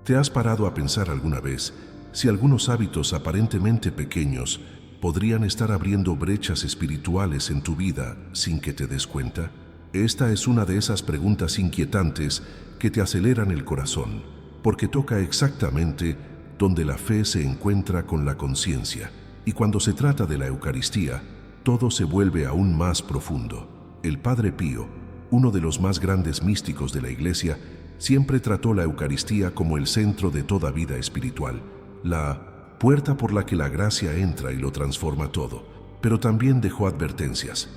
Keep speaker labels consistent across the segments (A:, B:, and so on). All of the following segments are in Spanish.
A: ¿Te has parado a pensar alguna vez si algunos hábitos aparentemente pequeños podrían estar abriendo brechas espirituales en tu vida sin que te des cuenta? Esta es una de esas preguntas inquietantes que te aceleran el corazón, porque toca exactamente donde la fe se encuentra con la conciencia. Y cuando se trata de la Eucaristía, todo se vuelve aún más profundo. El Padre Pío, uno de los más grandes místicos de la Iglesia, siempre trató la Eucaristía como el centro de toda vida espiritual, la puerta por la que la gracia entra y lo transforma todo. Pero también dejó advertencias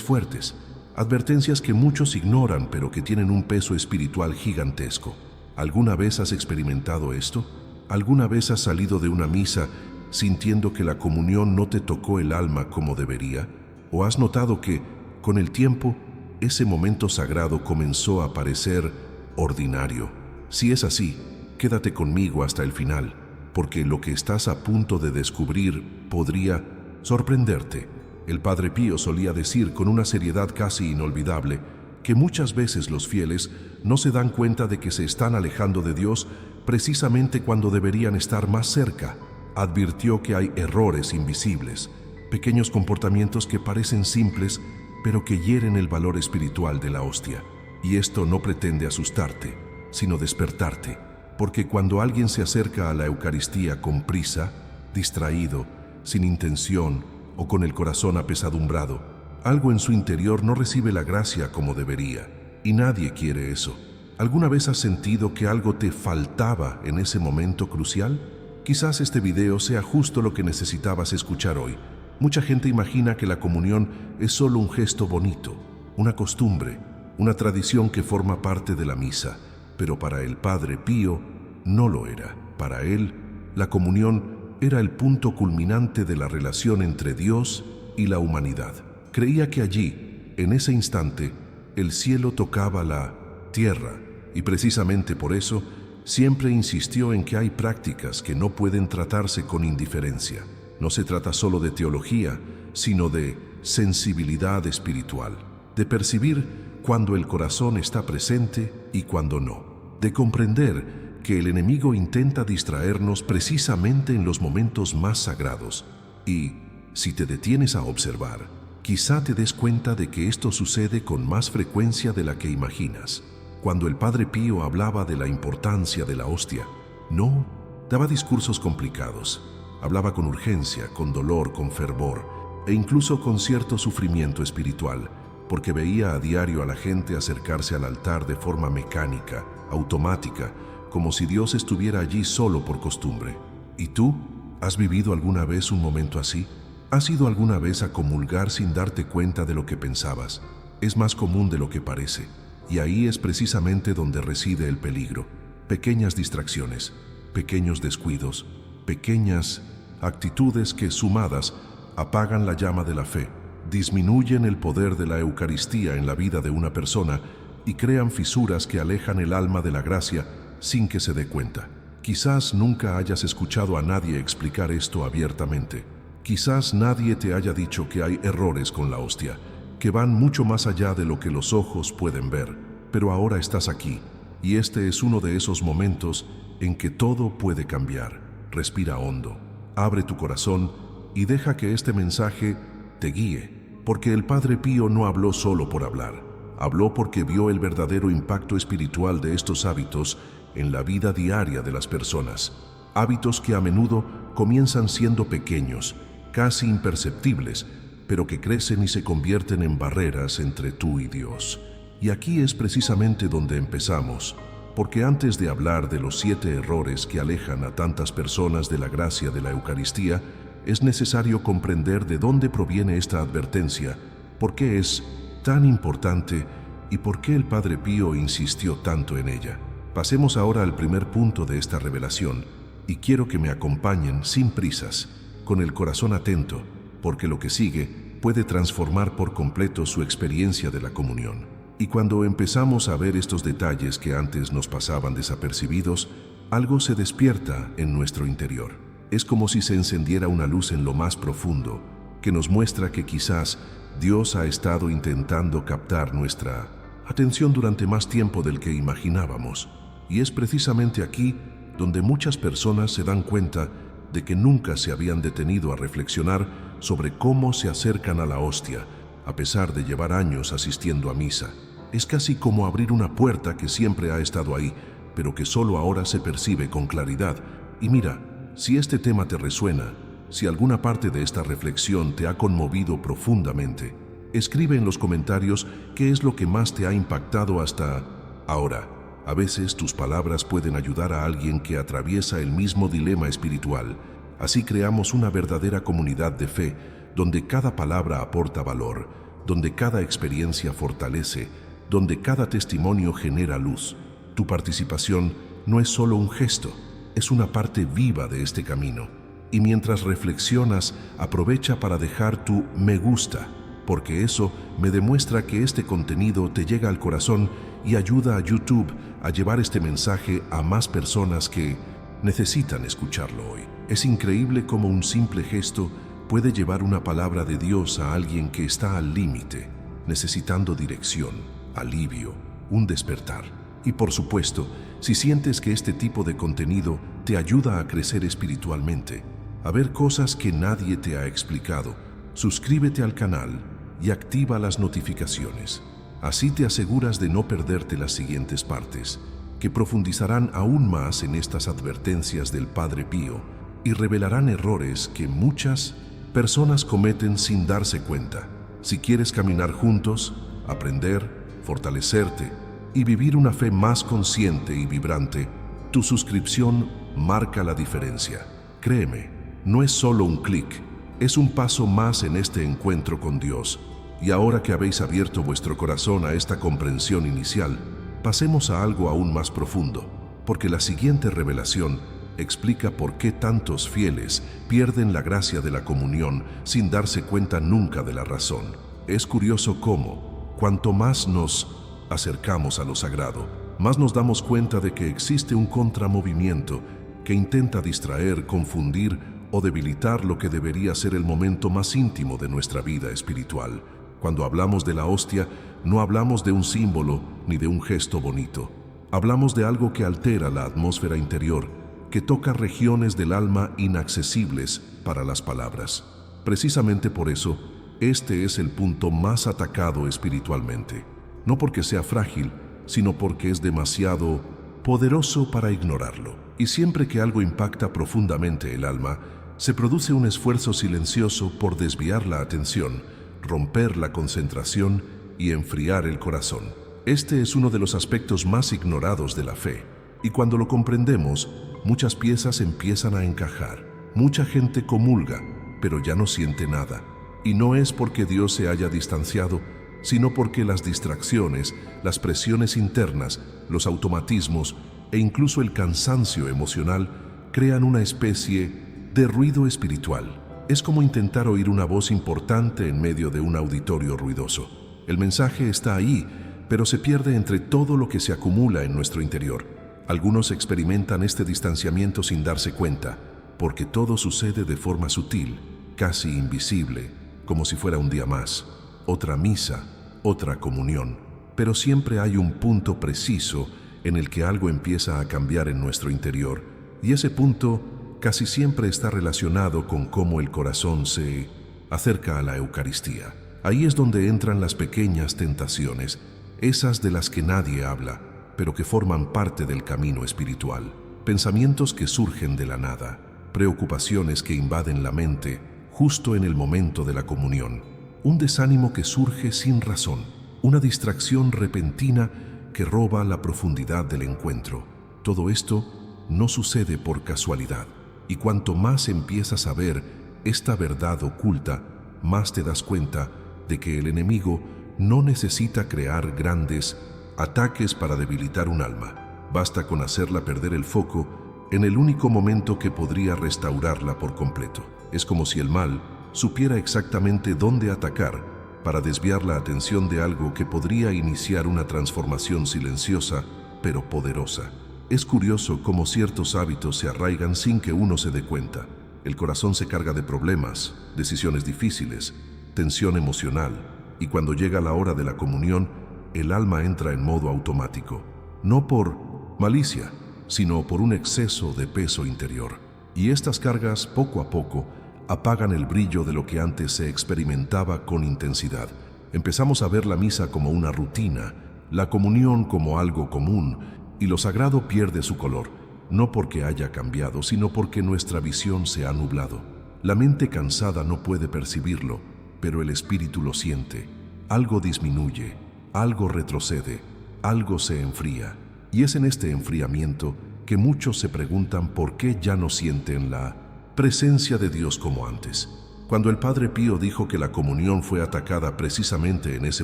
A: fuertes, advertencias que muchos ignoran pero que tienen un peso espiritual gigantesco. ¿Alguna vez has experimentado esto? ¿Alguna vez has salido de una misa sintiendo que la comunión no te tocó el alma como debería? ¿O has notado que, con el tiempo, ese momento sagrado comenzó a parecer ordinario? Si es así, quédate conmigo hasta el final, porque lo que estás a punto de descubrir podría sorprenderte. El Padre Pío solía decir con una seriedad casi inolvidable que muchas veces los fieles no se dan cuenta de que se están alejando de Dios precisamente cuando deberían estar más cerca. Advirtió que hay errores invisibles, pequeños comportamientos que parecen simples, pero que hieren el valor espiritual de la hostia. Y esto no pretende asustarte, sino despertarte, porque cuando alguien se acerca a la Eucaristía con prisa, distraído, sin intención o con el corazón apesadumbrado, algo en su interior no recibe la gracia como debería, y nadie quiere eso. ¿Alguna vez has sentido que algo te faltaba en ese momento crucial? Quizás este video sea justo lo que necesitabas escuchar hoy. Mucha gente imagina que la comunión es solo un gesto bonito, una costumbre, una tradición que forma parte de la misa, pero para el Padre Pío no lo era. Para él, la comunión era el punto culminante de la relación entre Dios y la humanidad. Creía que allí, en ese instante, el cielo tocaba la tierra, y precisamente por eso siempre insistió en que hay prácticas que no pueden tratarse con indiferencia. No se trata solo de teología, sino de sensibilidad espiritual, de percibir cuando el corazón está presente y cuando no, de comprender que el enemigo intenta distraernos precisamente en los momentos más sagrados. Y, si te detienes a observar, quizá te des cuenta de que esto sucede con más frecuencia de la que imaginas. Cuando el Padre Pío hablaba de la importancia de la hostia, no daba discursos complicados. Hablaba con urgencia, con dolor, con fervor e incluso con cierto sufrimiento espiritual, porque veía a diario a la gente acercarse al altar de forma mecánica, automática, como si Dios estuviera allí solo por costumbre. ¿Y tú? ¿Has vivido alguna vez un momento así? ¿Has ido alguna vez a comulgar sin darte cuenta de lo que pensabas? Es más común de lo que parece, y ahí es precisamente donde reside el peligro. Pequeñas distracciones, pequeños descuidos, pequeñas actitudes que, sumadas, apagan la llama de la fe, disminuyen el poder de la Eucaristía en la vida de una persona y crean fisuras que alejan el alma de la gracia sin que se dé cuenta. Quizás nunca hayas escuchado a nadie explicar esto abiertamente. Quizás nadie te haya dicho que hay errores con la hostia, que van mucho más allá de lo que los ojos pueden ver. Pero ahora estás aquí, y este es uno de esos momentos en que todo puede cambiar. Respira hondo, abre tu corazón y deja que este mensaje te guíe, porque el Padre Pío no habló solo por hablar. Habló porque vio el verdadero impacto espiritual de estos hábitos en la vida diaria de las personas. Hábitos que a menudo comienzan siendo pequeños, casi imperceptibles, pero que crecen y se convierten en barreras entre tú y Dios. Y aquí es precisamente donde empezamos, porque antes de hablar de los 7 errores que alejan a tantas personas de la gracia de la Eucaristía, es necesario comprender de dónde proviene esta advertencia, por qué es tan importante y por qué el Padre Pío insistió tanto en ella. Pasemos ahora al primer punto de esta revelación, y quiero que me acompañen sin prisas, con el corazón atento, porque lo que sigue puede transformar por completo su experiencia de la comunión. Y cuando empezamos a ver estos detalles que antes nos pasaban desapercibidos, algo se despierta en nuestro interior. Es como si se encendiera una luz en lo más profundo, que nos muestra que quizás Dios ha estado intentando captar nuestra atención durante más tiempo del que imaginábamos. Y es precisamente aquí donde muchas personas se dan cuenta de que nunca se habían detenido a reflexionar sobre cómo se acercan a la hostia, a pesar de llevar años asistiendo a misa. Es casi como abrir una puerta que siempre ha estado ahí, pero que solo ahora se percibe con claridad. Y mira, si este tema te resuena, si alguna parte de esta reflexión te ha conmovido profundamente, escribe en los comentarios qué es lo que más te ha impactado hasta ahora. A veces tus palabras pueden ayudar a alguien que atraviesa el mismo dilema espiritual. Así creamos una verdadera comunidad de fe, donde cada palabra aporta valor, donde cada experiencia fortalece, donde cada testimonio genera luz. Tu participación no es solo un gesto, es una parte viva de este camino. Y mientras reflexionas, aprovecha para dejar tu me gusta, porque eso me demuestra que este contenido te llega al corazón y ayuda a YouTube a llevar este mensaje a más personas que necesitan escucharlo hoy. Es increíble cómo un simple gesto puede llevar una palabra de Dios a alguien que está al límite, necesitando dirección, alivio, un despertar. Y por supuesto, si sientes que este tipo de contenido te ayuda a crecer espiritualmente, a ver cosas que nadie te ha explicado, suscríbete al canal y activa las notificaciones. Así te aseguras de no perderte las siguientes partes, que profundizarán aún más en estas advertencias del Padre Pío y revelarán errores que muchas personas cometen sin darse cuenta. Si quieres caminar juntos, aprender, fortalecerte y vivir una fe más consciente y vibrante, tu suscripción marca la diferencia. Créeme, no es solo un clic, es un paso más en este encuentro con Dios. Y ahora que habéis abierto vuestro corazón a esta comprensión inicial, pasemos a algo aún más profundo, porque la siguiente revelación explica por qué tantos fieles pierden la gracia de la comunión sin darse cuenta nunca de la razón. Es curioso cómo, cuanto más nos acercamos a lo sagrado, más nos damos cuenta de que existe un contramovimiento que intenta distraer, confundir o debilitar lo que debería ser el momento más íntimo de nuestra vida espiritual. Cuando hablamos de la hostia, no hablamos de un símbolo ni de un gesto bonito. Hablamos de algo que altera la atmósfera interior, que toca regiones del alma inaccesibles para las palabras. Precisamente por eso, este es el punto más atacado espiritualmente. No porque sea frágil, sino porque es demasiado poderoso para ignorarlo. Y siempre que algo impacta profundamente el alma, se produce un esfuerzo silencioso por desviar la atención, romper la concentración y enfriar el corazón. Este es uno de los aspectos más ignorados de la fe, y cuando lo comprendemos, muchas piezas empiezan a encajar. Mucha gente comulga, pero ya no siente nada. Y no es porque Dios se haya distanciado, sino porque las distracciones, las presiones internas, los automatismos e incluso el cansancio emocional crean una especie de ruido espiritual. Es como intentar oír una voz importante en medio de un auditorio ruidoso. El mensaje está ahí, pero se pierde entre todo lo que se acumula en nuestro interior. Algunos experimentan este distanciamiento sin darse cuenta, porque todo sucede de forma sutil, casi invisible, como si fuera un día más, otra misa, otra comunión. Pero siempre hay un punto preciso en el que algo empieza a cambiar en nuestro interior, y ese punto casi siempre está relacionado con cómo el corazón se acerca a la Eucaristía. Ahí es donde entran las pequeñas tentaciones, esas de las que nadie habla, pero que forman parte del camino espiritual. Pensamientos que surgen de la nada, preocupaciones que invaden la mente justo en el momento de la comunión, un desánimo que surge sin razón, una distracción repentina que roba la profundidad del encuentro. Todo esto no sucede por casualidad. Y cuanto más empiezas a ver esta verdad oculta, más te das cuenta de que el enemigo no necesita crear grandes ataques para debilitar un alma. Basta con hacerla perder el foco en el único momento que podría restaurarla por completo. Es como si el mal supiera exactamente dónde atacar para desviar la atención de algo que podría iniciar una transformación silenciosa pero poderosa. Es curioso cómo ciertos hábitos se arraigan sin que uno se dé cuenta. El corazón se carga de problemas, decisiones difíciles, tensión emocional, y cuando llega la hora de la comunión, el alma entra en modo automático. No por malicia, sino por un exceso de peso interior. Y estas cargas, poco a poco, apagan el brillo de lo que antes se experimentaba con intensidad. Empezamos a ver la misa como una rutina, la comunión como algo común, y lo sagrado pierde su color, no porque haya cambiado, sino porque nuestra visión se ha nublado. La mente cansada no puede percibirlo, pero el espíritu lo siente. Algo disminuye, algo retrocede, algo se enfría. Y es en este enfriamiento que muchos se preguntan por qué ya no sienten la presencia de Dios como antes. Cuando el Padre Pío dijo que la comunión fue atacada precisamente en ese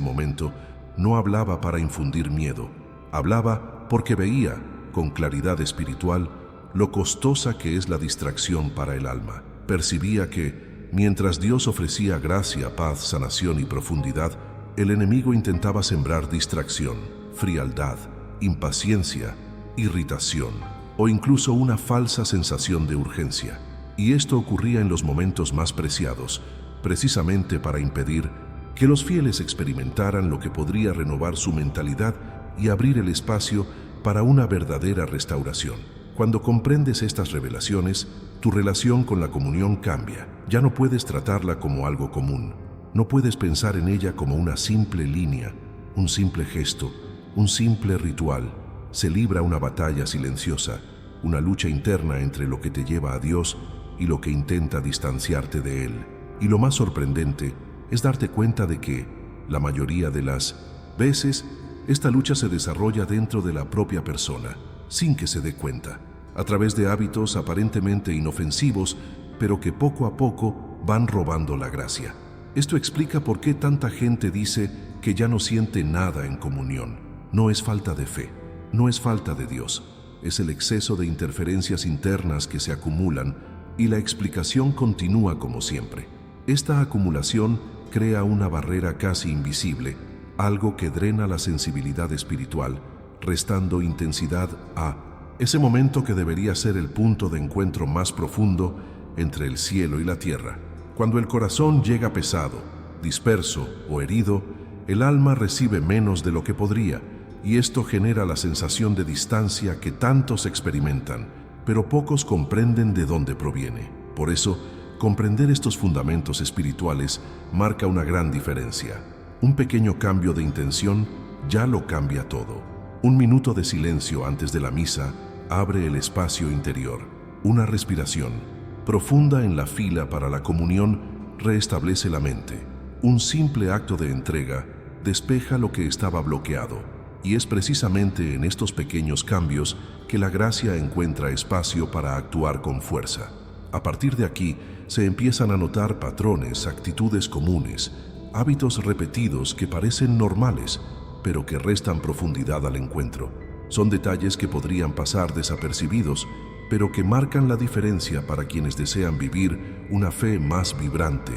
A: momento, no hablaba para infundir miedo, hablaba porque veía, con claridad espiritual, lo costosa que es la distracción para el alma. Percibía que, mientras Dios ofrecía gracia, paz, sanación y profundidad, el enemigo intentaba sembrar distracción, frialdad, impaciencia, irritación o incluso una falsa sensación de urgencia. Y esto ocurría en los momentos más preciados, precisamente para impedir que los fieles experimentaran lo que podría renovar su mentalidad y abrir el espacio para una verdadera restauración. Cuando comprendes estas revelaciones, tu relación con la comunión cambia. Ya no puedes tratarla como algo común. No puedes pensar en ella como una simple línea, un simple gesto, un simple ritual. Se libra una batalla silenciosa, una lucha interna entre lo que te lleva a Dios y lo que intenta distanciarte de Él. Y lo más sorprendente es darte cuenta de que, la mayoría de las veces, esta lucha se desarrolla dentro de la propia persona, sin que se dé cuenta, a través de hábitos aparentemente inofensivos, pero que poco a poco van robando la gracia. Esto explica por qué tanta gente dice que ya no siente nada en comunión. No es falta de fe, no es falta de Dios, es el exceso de interferencias internas que se acumulan y la explicación continúa como siempre. Esta acumulación crea una barrera casi invisible, algo que drena la sensibilidad espiritual, restando intensidad a ese momento que debería ser el punto de encuentro más profundo entre el cielo y la tierra. Cuando el corazón llega pesado, disperso o herido, el alma recibe menos de lo que podría, y esto genera la sensación de distancia que tantos experimentan, pero pocos comprenden de dónde proviene. Por eso, comprender estos fundamentos espirituales marca una gran diferencia. Un pequeño cambio de intención ya lo cambia todo. Un minuto de silencio antes de la misa abre el espacio interior. Una respiración profunda en la fila para la comunión restablece la mente. Un simple acto de entrega despeja lo que estaba bloqueado. Y es precisamente en estos pequeños cambios que la gracia encuentra espacio para actuar con fuerza. A partir de aquí, se empiezan a notar patrones, actitudes comunes, hábitos repetidos que parecen normales, pero que restan profundidad al encuentro. Son detalles que podrían pasar desapercibidos, pero que marcan la diferencia para quienes desean vivir una fe más vibrante,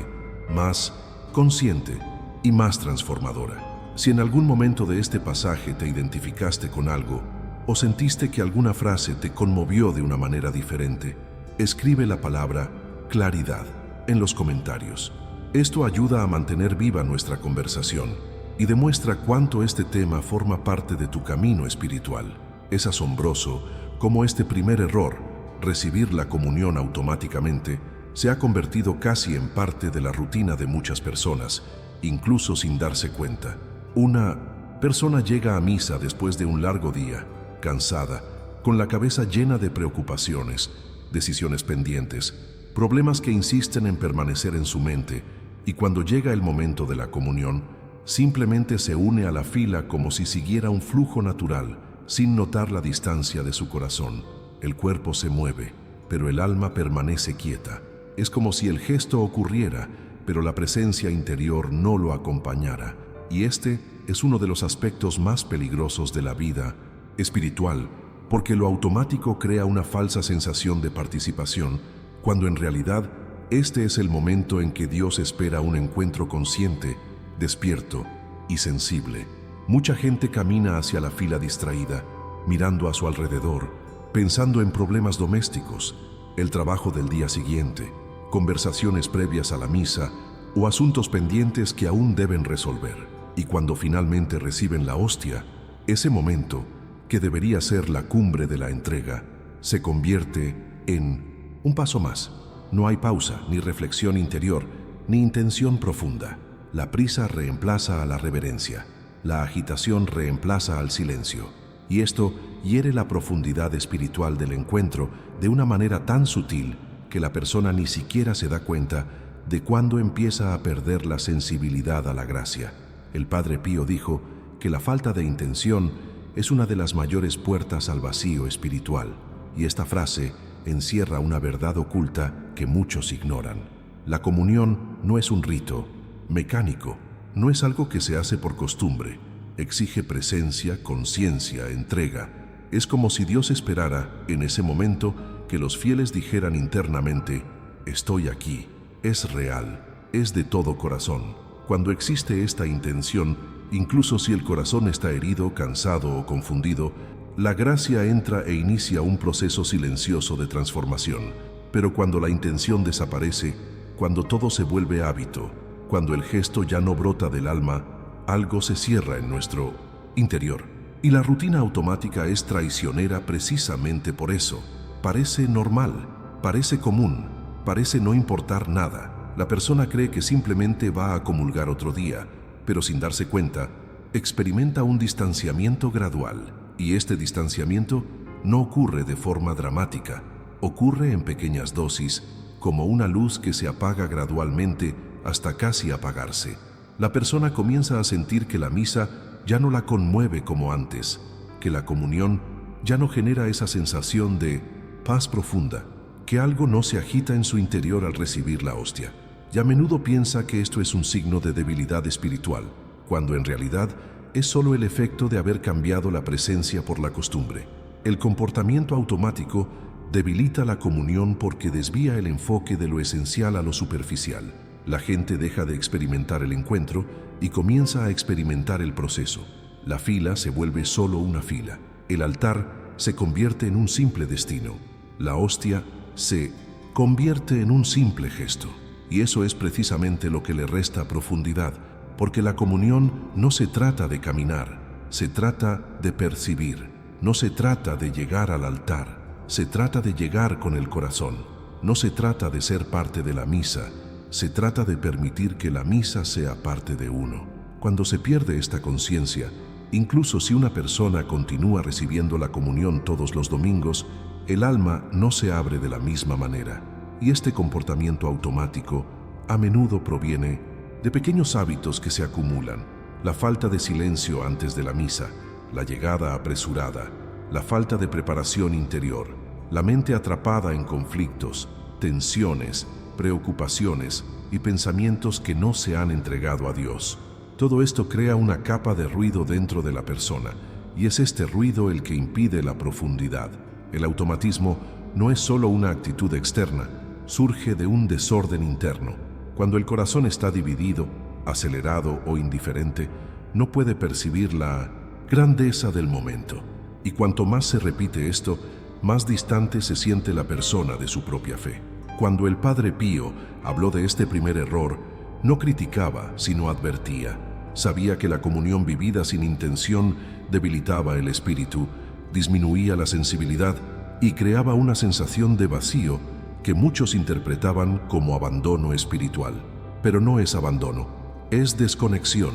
A: más consciente y más transformadora. Si en algún momento de este pasaje te identificaste con algo o sentiste que alguna frase te conmovió de una manera diferente, escribe la palabra claridad en los comentarios. Esto ayuda a mantener viva nuestra conversación y demuestra cuánto este tema forma parte de tu camino espiritual. Es asombroso cómo este primer error, recibir la comunión automáticamente, se ha convertido casi en parte de la rutina de muchas personas, incluso sin darse cuenta. Una persona llega a misa después de un largo día, cansada, con la cabeza llena de preocupaciones, decisiones pendientes, problemas que insisten en permanecer en su mente, y cuando llega el momento de la comunión, simplemente se une a la fila como si siguiera un flujo natural, sin notar la distancia de su corazón. El cuerpo se mueve, pero el alma permanece quieta. Es como si el gesto ocurriera, pero la presencia interior no lo acompañara. Y este es uno de los aspectos más peligrosos de la vida espiritual, porque lo automático crea una falsa sensación de participación, cuando en realidad este es el momento en que Dios espera un encuentro consciente, despierto y sensible. Mucha gente camina hacia la fila distraída, mirando a su alrededor, pensando en problemas domésticos, el trabajo del día siguiente, conversaciones previas a la misa o asuntos pendientes que aún deben resolver. Y cuando finalmente reciben la hostia, ese momento, que debería ser la cumbre de la entrega, se convierte en un paso más. No hay pausa, ni reflexión interior, ni intención profunda. La prisa reemplaza a la reverencia, la agitación reemplaza al silencio, y esto hiere la profundidad espiritual del encuentro de una manera tan sutil que la persona ni siquiera se da cuenta de cuándo empieza a perder la sensibilidad a la gracia. El Padre Pío dijo que la falta de intención es una de las mayores puertas al vacío espiritual, y esta frase encierra una verdad oculta que muchos ignoran. La comunión no es un rito mecánico, no es algo que se hace por costumbre. Exige presencia, conciencia, entrega. Es como si Dios esperara, en ese momento, que los fieles dijeran internamente: estoy aquí, es real, es de todo corazón. Cuando existe esta intención, incluso si el corazón está herido, cansado o confundido, la gracia entra e inicia un proceso silencioso de transformación. Pero cuando la intención desaparece, cuando todo se vuelve hábito, cuando el gesto ya no brota del alma, algo se cierra en nuestro interior. Y la rutina automática es traicionera precisamente por eso. Parece normal, parece común, parece no importar nada. La persona cree que simplemente va a comulgar otro día, pero sin darse cuenta, experimenta un distanciamiento gradual. Y este distanciamiento no ocurre de forma dramática, ocurre en pequeñas dosis, como una luz que se apaga gradualmente hasta casi apagarse. La persona comienza a sentir que la misa ya no la conmueve como antes, que la comunión ya no genera esa sensación de paz profunda, que algo no se agita en su interior al recibir la hostia. Y a menudo piensa que esto es un signo de debilidad espiritual, cuando en realidad es solo el efecto de haber cambiado la presencia por la costumbre. El comportamiento automático debilita la comunión porque desvía el enfoque de lo esencial a lo superficial. La gente deja de experimentar el encuentro y comienza a experimentar el proceso. La fila se vuelve solo una fila. El altar se convierte en un simple destino. La hostia se convierte en un simple gesto. Y eso es precisamente lo que le resta profundidad, porque la comunión no se trata de caminar, se trata de percibir. No se trata de llegar al altar, se trata de llegar con el corazón. No se trata de ser parte de la misa, se trata de permitir que la misa sea parte de uno. Cuando se pierde esta conciencia, incluso si una persona continúa recibiendo la comunión todos los domingos, el alma no se abre de la misma manera. Y este comportamiento automático a menudo proviene de pequeños hábitos que se acumulan: la falta de silencio antes de la misa, la llegada apresurada, la falta de preparación interior, la mente atrapada en conflictos, tensiones, preocupaciones y pensamientos que no se han entregado a Dios. Todo esto crea una capa de ruido dentro de la persona, y es este ruido el que impide la profundidad. El automatismo no es solo una actitud externa, surge de un desorden interno. Cuando el corazón está dividido, acelerado o indiferente, no puede percibir la grandeza del momento. Y cuanto más se repite esto, más distante se siente la persona de su propia fe. Cuando el Padre Pío habló de este primer error, no criticaba, sino advertía. Sabía que la comunión vivida sin intención debilitaba el espíritu, disminuía la sensibilidad y creaba una sensación de vacío que muchos interpretaban como abandono espiritual. Pero no es abandono, es desconexión,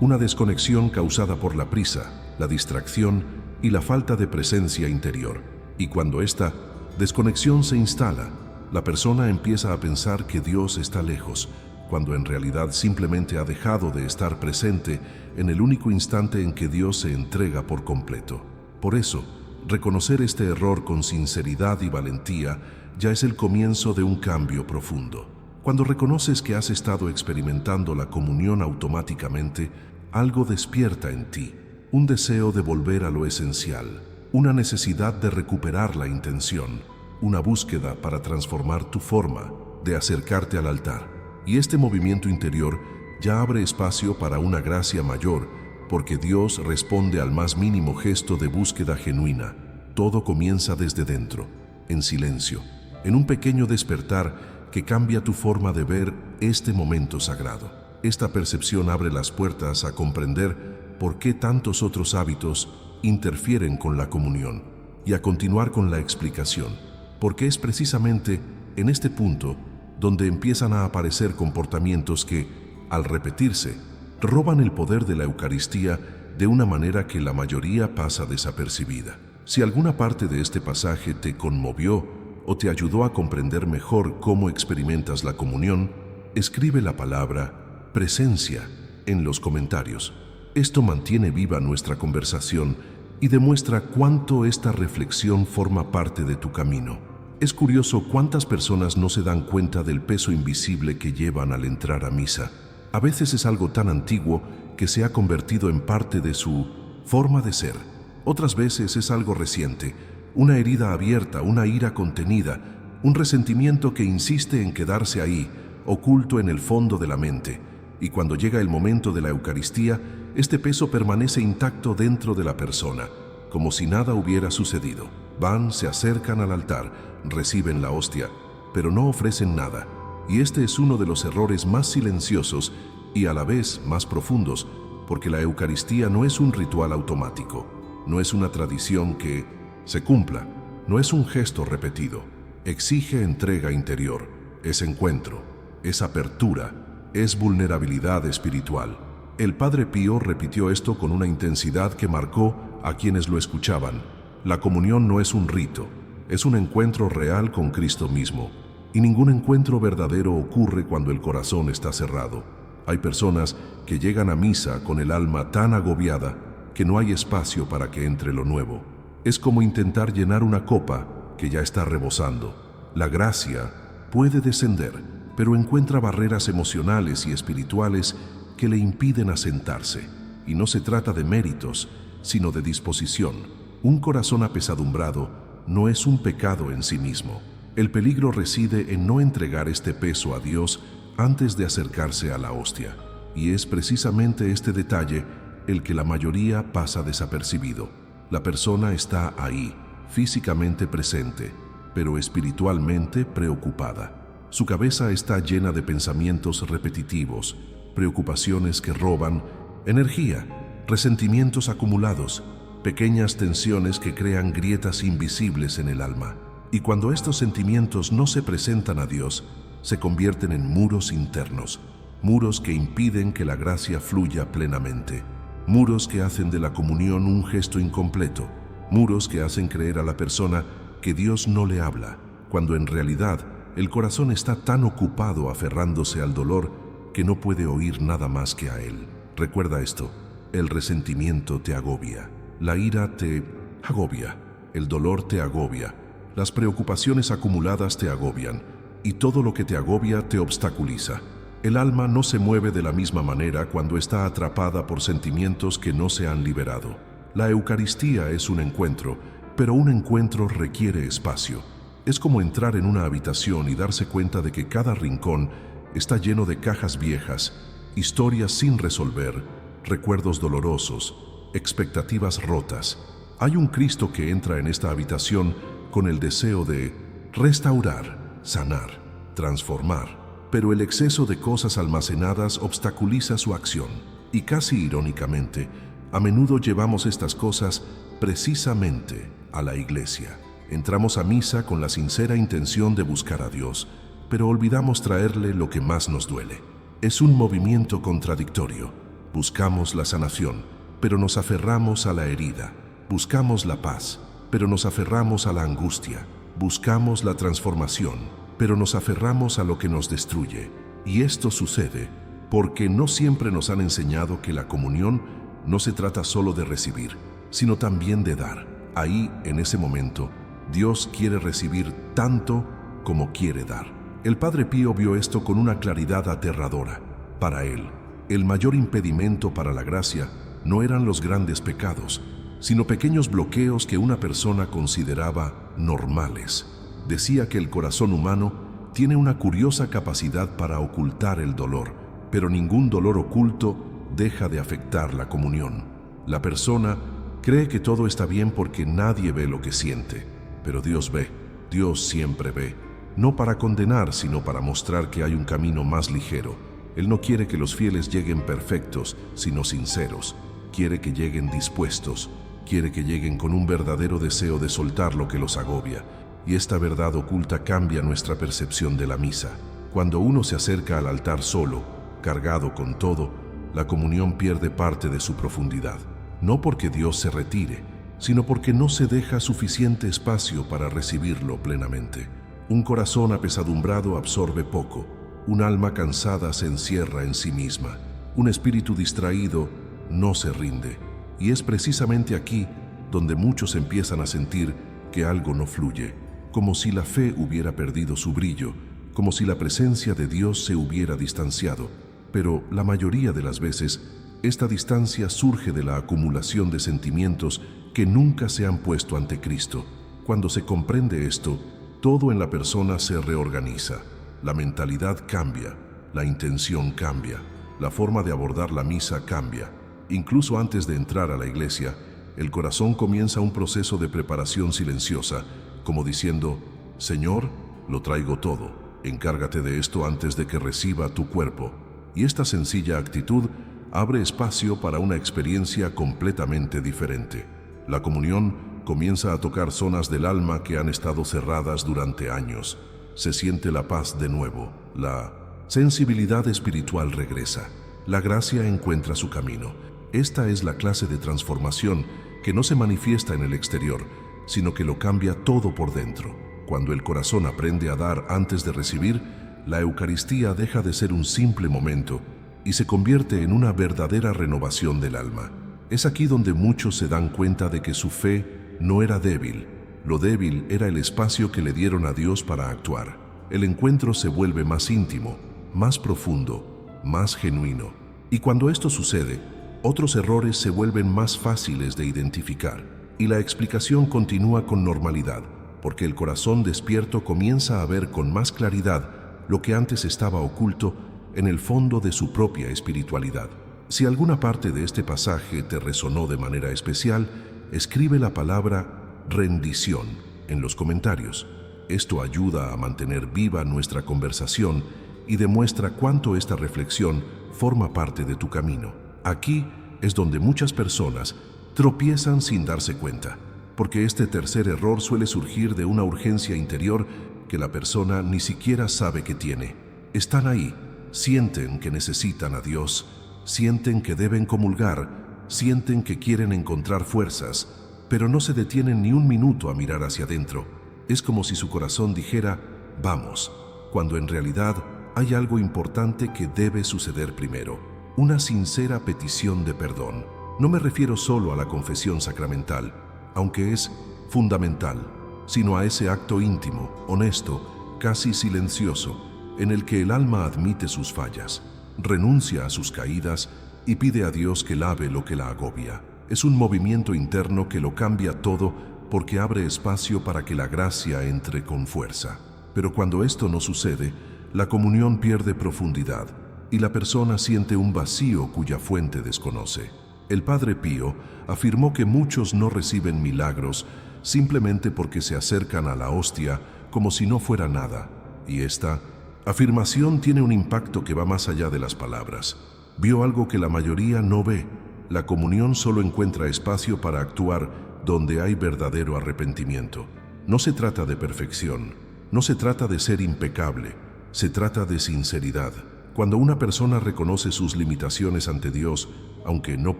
A: una desconexión causada por la prisa, la distracción y la falta de presencia interior. Y cuando esta desconexión se instala, la persona empieza a pensar que Dios está lejos, cuando en realidad simplemente ha dejado de estar presente en el único instante en que Dios se entrega por completo. Por eso, reconocer este error con sinceridad y valentía ya es el comienzo de un cambio profundo. Cuando reconoces que has estado experimentando la comunión automáticamente, algo despierta en ti, un deseo de volver a lo esencial, una necesidad de recuperar la intención, una búsqueda para transformar tu forma de acercarte al altar. Y este movimiento interior ya abre espacio para una gracia mayor, porque Dios responde al más mínimo gesto de búsqueda genuina. Todo comienza desde dentro, en silencio, en un pequeño despertar que cambia tu forma de ver este momento sagrado. Esta percepción abre las puertas a comprender por qué tantos otros hábitos interfieren con la comunión, y a continuar con la explicación, porque es precisamente en este punto donde empiezan a aparecer comportamientos que, al repetirse, roban el poder de la Eucaristía de una manera que la mayoría pasa desapercibida. Si alguna parte de este pasaje te conmovió o te ayudó a comprender mejor cómo experimentas la comunión, escribe la palabra presencia en los comentarios. Esto mantiene viva nuestra conversación y demuestra cuánto esta reflexión forma parte de tu camino. Es curioso cuántas personas no se dan cuenta del peso invisible que llevan al entrar a misa. A veces es algo tan antiguo que se ha convertido en parte de su forma de ser. Otras veces es algo reciente, una herida abierta, una ira contenida, un resentimiento que insiste en quedarse ahí, oculto en el fondo de la mente. Y cuando llega el momento de la Eucaristía, este peso permanece intacto dentro de la persona, como si nada hubiera sucedido. Van, se acercan al altar, reciben la hostia, pero no ofrecen nada. Y este es uno de los errores más silenciosos y a la vez más profundos, porque la Eucaristía no es un ritual automático, no es una tradición que se cumpla, no es un gesto repetido. Exige entrega interior, es encuentro, es apertura, es vulnerabilidad espiritual. El Padre Pío repitió esto con una intensidad que marcó a quienes lo escuchaban. La comunión no es un rito, es un encuentro real con Cristo mismo. Y ningún encuentro verdadero ocurre cuando el corazón está cerrado. Hay personas que llegan a misa con el alma tan agobiada que no hay espacio para que entre lo nuevo. Es como intentar llenar una copa que ya está rebosando. La gracia puede descender, pero encuentra barreras emocionales y espirituales que le impiden asentarse. Y no se trata de méritos, sino de disposición. Un corazón apesadumbrado no es un pecado en sí mismo. El peligro reside en no entregar este peso a Dios antes de acercarse a la hostia. Y es precisamente este detalle el que la mayoría pasa desapercibido. La persona está ahí, físicamente presente, pero espiritualmente preocupada. Su cabeza está llena de pensamientos repetitivos, preocupaciones que roban energía, resentimientos acumulados, pequeñas tensiones que crean grietas invisibles en el alma. Y cuando estos sentimientos no se presentan a Dios, se convierten en muros internos, muros que impiden que la gracia fluya plenamente, muros que hacen de la comunión un gesto incompleto, muros que hacen creer a la persona que Dios no le habla, cuando en realidad el corazón está tan ocupado aferrándose al dolor que no puede oír nada más que a Él. Recuerda esto, el resentimiento te agobia, la ira te agobia, el dolor te agobia, las preocupaciones acumuladas te agobian, y todo lo que te agobia te obstaculiza. El alma no se mueve de la misma manera cuando está atrapada por sentimientos que no se han liberado. La Eucaristía es un encuentro, pero un encuentro requiere espacio. Es como entrar en una habitación y darse cuenta de que cada rincón está lleno de cajas viejas, historias sin resolver, recuerdos dolorosos, expectativas rotas. Hay un Cristo que entra en esta habitación con el deseo de restaurar, sanar, transformar, pero el exceso de cosas almacenadas obstaculiza su acción. Y casi irónicamente, a menudo llevamos estas cosas precisamente a la iglesia. Entramos a misa con la sincera intención de buscar a Dios, pero olvidamos traerle lo que más nos duele. Es un movimiento contradictorio. Buscamos la sanación, pero nos aferramos a la herida. Buscamos la paz, pero nos aferramos a la angustia. Buscamos la transformación, pero nos aferramos a lo que nos destruye. Y esto sucede porque no siempre nos han enseñado que la comunión no se trata solo de recibir, sino también de dar. Ahí, en ese momento, Dios quiere recibir tanto como quiere dar. El Padre Pío vio esto con una claridad aterradora. Para él, el mayor impedimento para la gracia no eran los grandes pecados, sino pequeños bloqueos que una persona consideraba normales. Decía que el corazón humano tiene una curiosa capacidad para ocultar el dolor, pero ningún dolor oculto deja de afectar la comunión. La persona cree que todo está bien porque nadie ve lo que siente, pero Dios ve, Dios siempre ve, no para condenar, sino para mostrar que hay un camino más ligero. Él no quiere que los fieles lleguen perfectos, sino sinceros, quiere que lleguen dispuestos, quiere que lleguen con un verdadero deseo de soltar lo que los agobia, y esta verdad oculta cambia nuestra percepción de la misa. Cuando uno se acerca al altar solo, cargado con todo, la comunión pierde parte de su profundidad. No porque Dios se retire, sino porque no se deja suficiente espacio para recibirlo plenamente. Un corazón apesadumbrado absorbe poco, un alma cansada se encierra en sí misma, un espíritu distraído no se rinde. Y es precisamente aquí donde muchos empiezan a sentir que algo no fluye, como si la fe hubiera perdido su brillo, como si la presencia de Dios se hubiera distanciado. Pero la mayoría de las veces, esta distancia surge de la acumulación de sentimientos que nunca se han puesto ante Cristo. Cuando se comprende esto, todo en la persona se reorganiza. La mentalidad cambia, la intención cambia, la forma de abordar la misa cambia. Incluso antes de entrar a la iglesia, el corazón comienza un proceso de preparación silenciosa, como diciendo: Señor, lo traigo todo, encárgate de esto antes de que reciba tu cuerpo. Y esta sencilla actitud abre espacio para una experiencia completamente diferente. La comunión comienza a tocar zonas del alma que han estado cerradas durante años. Se siente la paz de nuevo, la sensibilidad espiritual regresa, la gracia encuentra su camino. Esta es la clase de transformación que no se manifiesta en el exterior, sino que lo cambia todo por dentro. Cuando el corazón aprende a dar antes de recibir, la Eucaristía deja de ser un simple momento y se convierte en una verdadera renovación del alma. Es aquí donde muchos se dan cuenta de que su fe no era débil. Lo débil era el espacio que le dieron a Dios para actuar. El encuentro se vuelve más íntimo, más profundo, más genuino. Y cuando esto sucede, otros errores se vuelven más fáciles de identificar. Y la explicación continúa con normalidad, porque el corazón despierto comienza a ver con más claridad lo que antes estaba oculto en el fondo de su propia espiritualidad. Si alguna parte de este pasaje te resonó de manera especial, escribe la palabra rendición en los comentarios. Esto ayuda a mantener viva nuestra conversación y demuestra cuánto esta reflexión forma parte de tu camino. Aquí es donde muchas personas tropiezan sin darse cuenta, porque este tercer error suele surgir de una urgencia interior que la persona ni siquiera sabe que tiene. Están ahí, sienten que necesitan a Dios, sienten que deben comulgar, sienten que quieren encontrar fuerzas, pero no se detienen ni un minuto a mirar hacia adentro. Es como si su corazón dijera: vamos, cuando en realidad hay algo importante que debe suceder primero, una sincera petición de perdón. No me refiero solo a la confesión sacramental, aunque es fundamental, sino a ese acto íntimo, honesto, casi silencioso, en el que el alma admite sus fallas, renuncia a sus caídas y pide a Dios que lave lo que la agobia. Es un movimiento interno que lo cambia todo porque abre espacio para que la gracia entre con fuerza. Pero cuando esto no sucede, la comunión pierde profundidad y la persona siente un vacío cuya fuente desconoce. El Padre Pío afirmó que muchos no reciben milagros simplemente porque se acercan a la hostia como si no fuera nada, y esta afirmación tiene un impacto que va más allá de las palabras. Vio algo que la mayoría no ve. La comunión solo encuentra espacio para actuar donde hay verdadero arrepentimiento. No se trata de perfección, no se trata de ser impecable, se trata de sinceridad. Cuando una persona reconoce sus limitaciones ante Dios, aunque no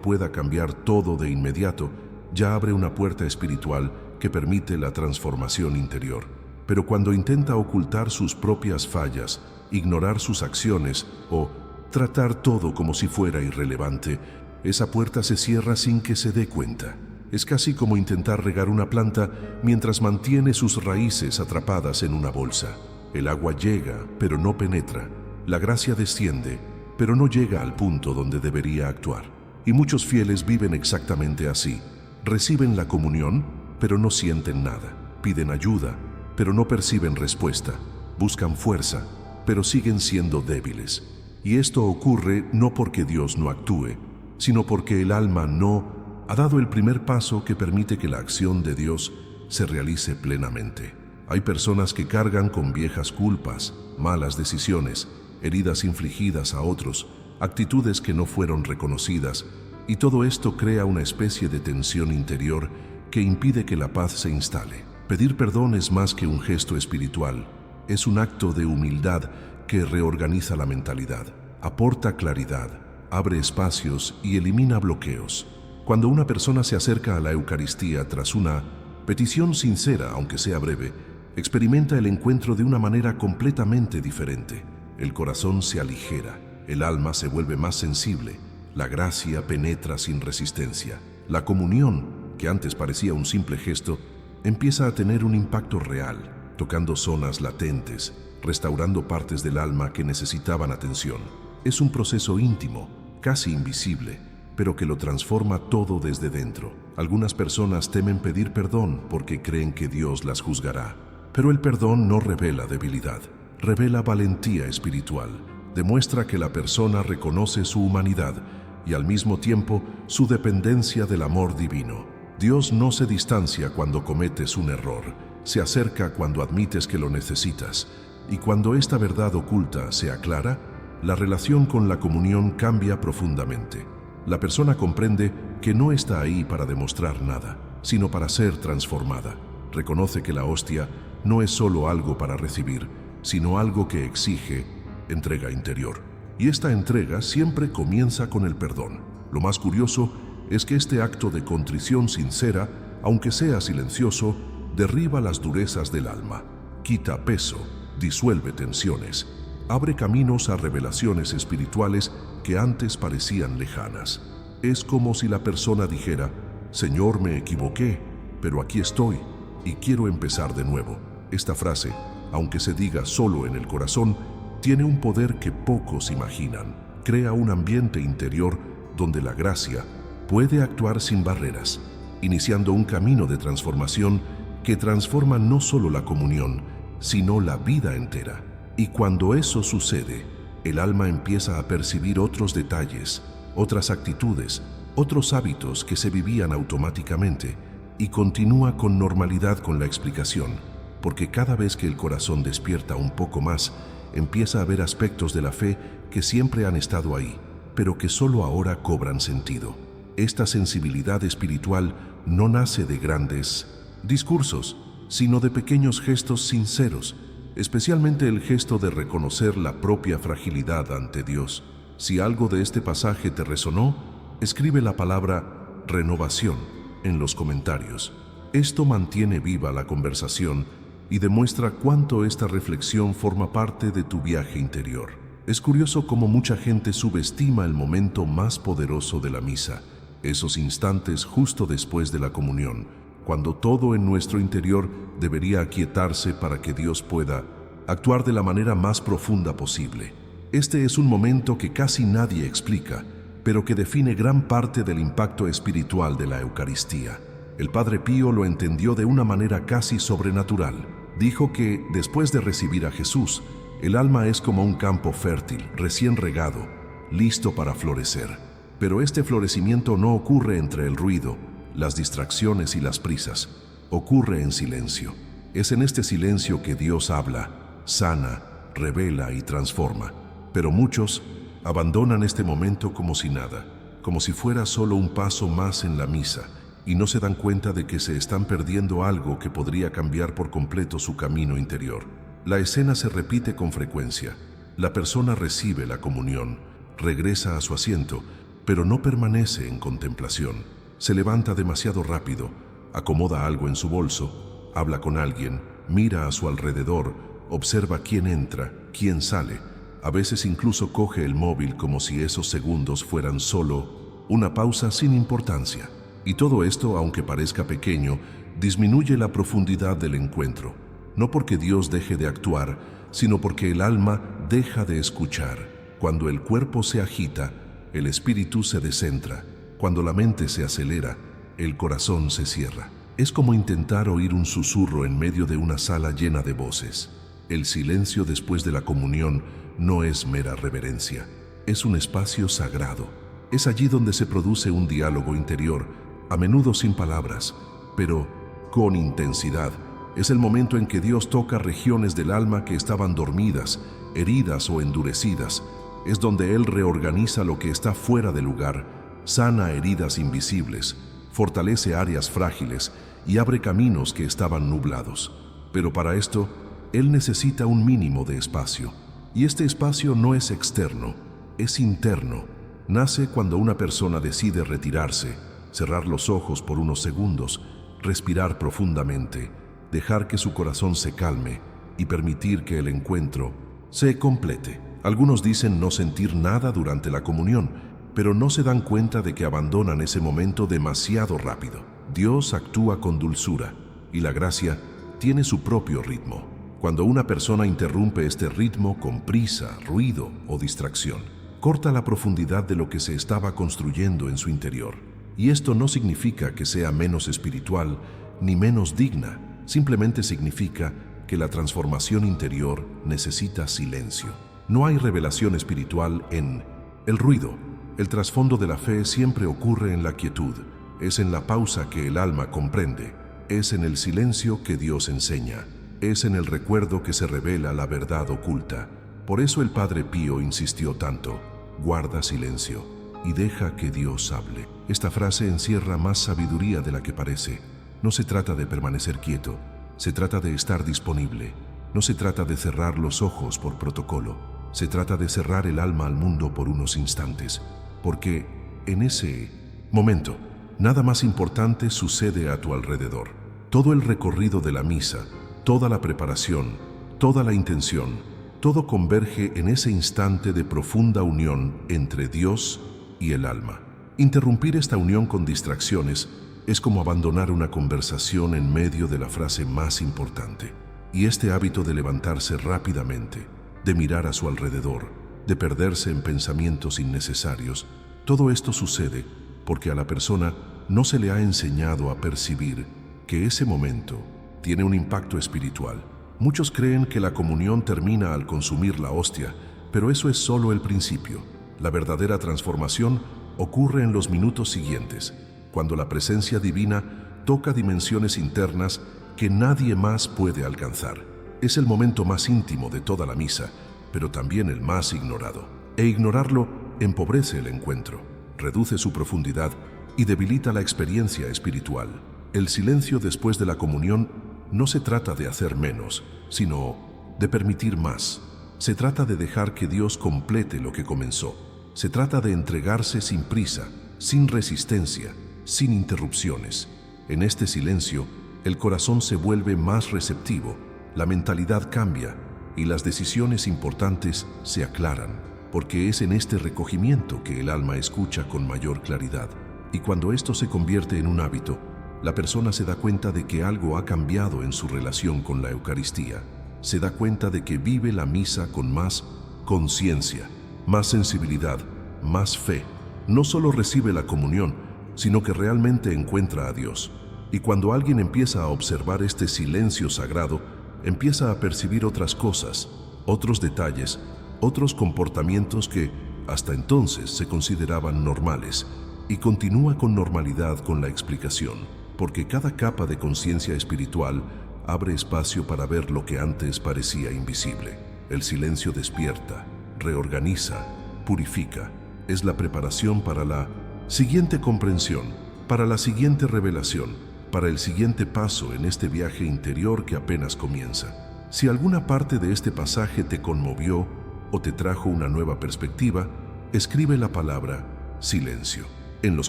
A: pueda cambiar todo de inmediato, ya abre una puerta espiritual que permite la transformación interior. Pero cuando intenta ocultar sus propias fallas, ignorar sus acciones o tratar todo como si fuera irrelevante, esa puerta se cierra sin que se dé cuenta. Es casi como intentar regar una planta mientras mantiene sus raíces atrapadas en una bolsa. El agua llega, pero no penetra. La gracia desciende, pero no llega al punto donde debería actuar. Y muchos fieles viven exactamente así. Reciben la comunión, pero no sienten nada. Piden ayuda, pero no perciben respuesta. Buscan fuerza, pero siguen siendo débiles. Y esto ocurre no porque Dios no actúe, sino porque el alma no ha dado el primer paso que permite que la acción de Dios se realice plenamente. Hay personas que cargan con viejas culpas, malas decisiones, heridas infligidas a otros, actitudes que no fueron reconocidas, y todo esto crea una especie de tensión interior que impide que la paz se instale. Pedir perdón es más que un gesto espiritual, es un acto de humildad que reorganiza la mentalidad, aporta claridad, abre espacios y elimina bloqueos. Cuando una persona se acerca a la Eucaristía tras una petición sincera, aunque sea breve, experimenta el encuentro de una manera completamente diferente. El corazón se aligera, el alma se vuelve más sensible, la gracia penetra sin resistencia. La comunión, que antes parecía un simple gesto, empieza a tener un impacto real, tocando zonas latentes, restaurando partes del alma que necesitaban atención. Es un proceso íntimo, casi invisible, pero que lo transforma todo desde dentro. Algunas personas temen pedir perdón porque creen que Dios las juzgará. Pero el perdón no revela debilidad, revela valentía espiritual. Demuestra que la persona reconoce su humanidad y al mismo tiempo su dependencia del amor divino. Dios no se distancia cuando cometes un error, se acerca cuando admites que lo necesitas. Y cuando esta verdad oculta se aclara, la relación con la comunión cambia profundamente. La persona comprende que no está ahí para demostrar nada, sino para ser transformada. Reconoce que la hostia no es solo algo para recibir, sino algo que exige entrega interior. Y esta entrega siempre comienza con el perdón. Lo más curioso es que este acto de contrición sincera, aunque sea silencioso, derriba las durezas del alma, quita peso, disuelve tensiones, abre caminos a revelaciones espirituales que antes parecían lejanas. Es como si la persona dijera: Señor, me equivoqué, pero aquí estoy y quiero empezar de nuevo. Esta frase, aunque se diga solo en el corazón, tiene un poder que pocos imaginan. Crea un ambiente interior donde la gracia puede actuar sin barreras, iniciando un camino de transformación que transforma no solo la comunión, sino la vida entera. Y cuando eso sucede, el alma empieza a percibir otros detalles, otras actitudes, otros hábitos que se vivían automáticamente, y continúa con normalidad con la explicación, porque cada vez que el corazón despierta un poco más, empieza a ver aspectos de la fe que siempre han estado ahí, pero que solo ahora cobran sentido. Esta sensibilidad espiritual no nace de grandes discursos, sino de pequeños gestos sinceros, especialmente el gesto de reconocer la propia fragilidad ante Dios. Si algo de este pasaje te resonó, escribe la palabra renovación en los comentarios. Esto mantiene viva la conversación y demuestra cuánto esta reflexión forma parte de tu viaje interior. Es curioso cómo mucha gente subestima el momento más poderoso de la misa, esos instantes justo después de la comunión, cuando todo en nuestro interior debería aquietarse para que Dios pueda actuar de la manera más profunda posible. Este es un momento que casi nadie explica, pero que define gran parte del impacto espiritual de la Eucaristía. El Padre Pío lo entendió de una manera casi sobrenatural. Dijo que, después de recibir a Jesús, el alma es como un campo fértil, recién regado, listo para florecer. Pero este florecimiento no ocurre entre el ruido, las distracciones y las prisas. Ocurre en silencio. Es en este silencio que Dios habla, sana, revela y transforma. Pero muchos abandonan este momento como si nada, como si fuera solo un paso más en la misa, y no se dan cuenta de que se están perdiendo algo que podría cambiar por completo su camino interior. La escena se repite con frecuencia. La persona recibe la comunión, regresa a su asiento, pero no permanece en contemplación. Se levanta demasiado rápido, acomoda algo en su bolso, habla con alguien, mira a su alrededor, observa quién entra, quién sale. A veces incluso coge el móvil como si esos segundos fueran solo una pausa sin importancia. Y todo esto, aunque parezca pequeño, disminuye la profundidad del encuentro. No porque Dios deje de actuar, sino porque el alma deja de escuchar. Cuando el cuerpo se agita, el espíritu se descentra. Cuando la mente se acelera, el corazón se cierra. Es como intentar oír un susurro en medio de una sala llena de voces. El silencio después de la comunión no es mera reverencia, es un espacio sagrado. Es allí donde se produce un diálogo interior, a menudo sin palabras, pero con intensidad. Es el momento en que Dios toca regiones del alma que estaban dormidas, heridas o endurecidas. Es donde Él reorganiza lo que está fuera de lugar, sana heridas invisibles, fortalece áreas frágiles y abre caminos que estaban nublados. Pero para esto, Él necesita un mínimo de espacio. Y este espacio no es externo, es interno. Nace cuando una persona decide retirarse, cerrar los ojos por unos segundos, respirar profundamente, dejar que su corazón se calme y permitir que el encuentro se complete. Algunos dicen no sentir nada durante la comunión, pero no se dan cuenta de que abandonan ese momento demasiado rápido. Dios actúa con dulzura y la gracia tiene su propio ritmo. Cuando una persona interrumpe este ritmo con prisa, ruido o distracción, corta la profundidad de lo que se estaba construyendo en su interior. Y esto no significa que sea menos espiritual ni menos digna, simplemente significa que la transformación interior necesita silencio. No hay revelación espiritual en el ruido. El trasfondo de la fe siempre ocurre en la quietud. Es en la pausa que el alma comprende. Es en el silencio que Dios enseña. Es en el recuerdo que se revela la verdad oculta. Por eso el Padre Pío insistió tanto: guarda silencio y deja que Dios hable. Esta frase encierra más sabiduría de la que parece. No se trata de permanecer quieto, se trata de estar disponible. No se trata de cerrar los ojos por protocolo, se trata de cerrar el alma al mundo por unos instantes, porque en ese momento nada más importante sucede a tu alrededor. Todo el recorrido de la misa, toda la preparación, toda la intención, todo converge en ese instante de profunda unión entre Dios y el alma. Interrumpir esta unión con distracciones es como abandonar una conversación en medio de la frase más importante. Y este hábito de levantarse rápidamente, de mirar a su alrededor, de perderse en pensamientos innecesarios, todo esto sucede porque a la persona no se le ha enseñado a percibir que ese momento tiene un impacto espiritual. Muchos creen que la comunión termina al consumir la hostia, pero eso es solo el principio. La verdadera transformación ocurre en los minutos siguientes, cuando la presencia divina toca dimensiones internas que nadie más puede alcanzar. Es el momento más íntimo de toda la misa, pero también el más ignorado. E ignorarlo empobrece el encuentro, reduce su profundidad y debilita la experiencia espiritual. El silencio después de la comunión no se trata de hacer menos, sino de permitir más. Se trata de dejar que Dios complete lo que comenzó. Se trata de entregarse sin prisa, sin resistencia, sin interrupciones. En este silencio, el corazón se vuelve más receptivo, la mentalidad cambia y las decisiones importantes se aclaran, porque es en este recogimiento que el alma escucha con mayor claridad. Y cuando esto se convierte en un hábito, la persona se da cuenta de que algo ha cambiado en su relación con la Eucaristía. Se da cuenta de que vive la misa con más conciencia, más sensibilidad, más fe. No solo recibe la comunión, sino que realmente encuentra a Dios. Y cuando alguien empieza a observar este silencio sagrado, empieza a percibir otras cosas, otros detalles, otros comportamientos que hasta entonces se consideraban normales, y continúa con normalidad con la explicación, porque cada capa de conciencia espiritual abre espacio para ver lo que antes parecía invisible. El silencio despierta, reorganiza, purifica. Es la preparación para la siguiente comprensión, para la siguiente revelación, para el siguiente paso en este viaje interior que apenas comienza. Si alguna parte de este pasaje te conmovió o te trajo una nueva perspectiva, escribe la palabra silencio en los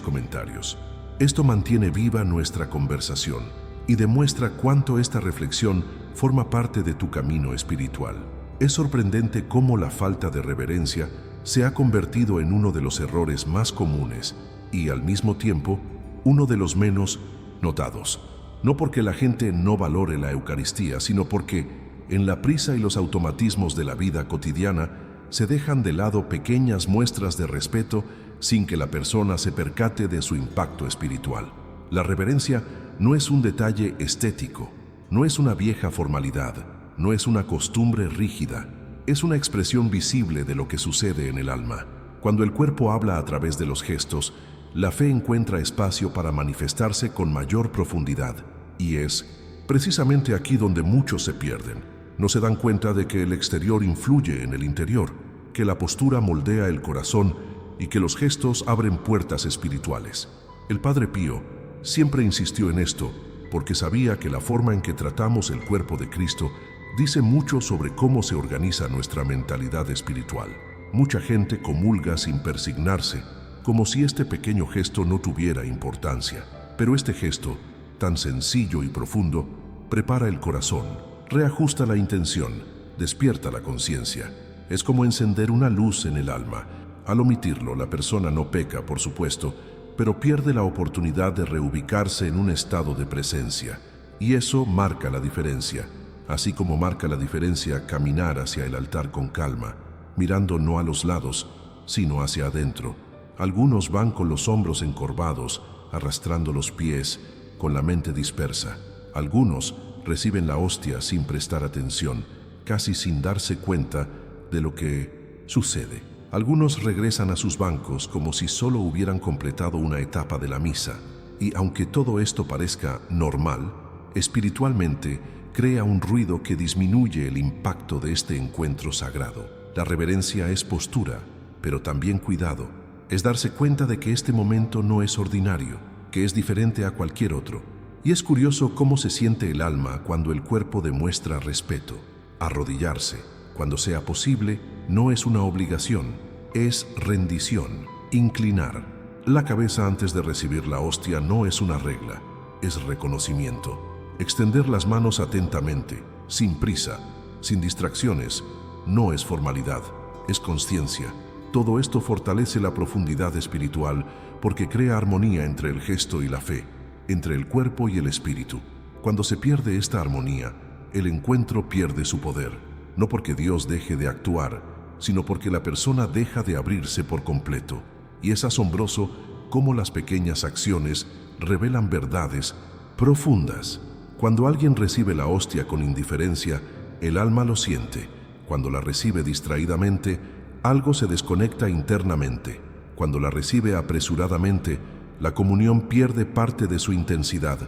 A: comentarios. Esto mantiene viva nuestra conversación y demuestra cuánto esta reflexión forma parte de tu camino espiritual. Es sorprendente cómo la falta de reverencia se ha convertido en uno de los errores más comunes y, al mismo tiempo, uno de los menos notados. No porque la gente no valore la Eucaristía, sino porque, en la prisa y los automatismos de la vida cotidiana, se dejan de lado pequeñas muestras de respeto sin que la persona se percate de su impacto espiritual. La reverencia no es un detalle estético, no es una vieja formalidad, no es una costumbre rígida, es una expresión visible de lo que sucede en el alma. Cuando el cuerpo habla a través de los gestos, la fe encuentra espacio para manifestarse con mayor profundidad, y es precisamente aquí donde muchos se pierden. No se dan cuenta de que el exterior influye en el interior, que la postura moldea el corazón y que los gestos abren puertas espirituales. El Padre Pío siempre insistió en esto porque sabía que la forma en que tratamos el cuerpo de Cristo dice mucho sobre cómo se organiza nuestra mentalidad espiritual. Mucha gente comulga sin persignarse, como si este pequeño gesto no tuviera importancia. Pero este gesto, tan sencillo y profundo, prepara el corazón, reajusta la intención, despierta la conciencia. Es como encender una luz en el alma. Al omitirlo, la persona no peca, por supuesto, pero pierde la oportunidad de reubicarse en un estado de presencia. Y eso marca la diferencia, así como marca la diferencia caminar hacia el altar con calma, mirando no a los lados, sino hacia adentro. Algunos van con los hombros encorvados, arrastrando los pies, con la mente dispersa. Algunos reciben la hostia sin prestar atención, casi sin darse cuenta de lo que sucede. Algunos regresan a sus bancos como si solo hubieran completado una etapa de la misa. Y aunque todo esto parezca normal, espiritualmente crea un ruido que disminuye el impacto de este encuentro sagrado. La reverencia es postura, pero también cuidado. Es darse cuenta de que este momento no es ordinario, que es diferente a cualquier otro. Y es curioso cómo se siente el alma cuando el cuerpo demuestra respeto. Arrodillarse, cuando sea posible, no es una obligación, es rendición, inclinar. La cabeza antes de recibir la hostia no es una regla, es reconocimiento. Extender las manos atentamente, sin prisa, sin distracciones, no es formalidad, es conciencia. Todo esto fortalece la profundidad espiritual porque crea armonía entre el gesto y la fe, entre el cuerpo y el espíritu. Cuando se pierde esta armonía, el encuentro pierde su poder, no porque Dios deje de actuar, sino porque la persona deja de abrirse por completo. Y es asombroso cómo las pequeñas acciones revelan verdades profundas. Cuando alguien recibe la hostia con indiferencia, el alma lo siente. Cuando la recibe distraídamente, algo se desconecta internamente. Cuando la recibe apresuradamente, la comunión pierde parte de su intensidad.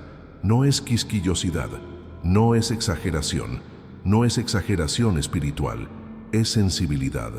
A: No es quisquillosidad, no es exageración, no es exageración espiritual, es sensibilidad.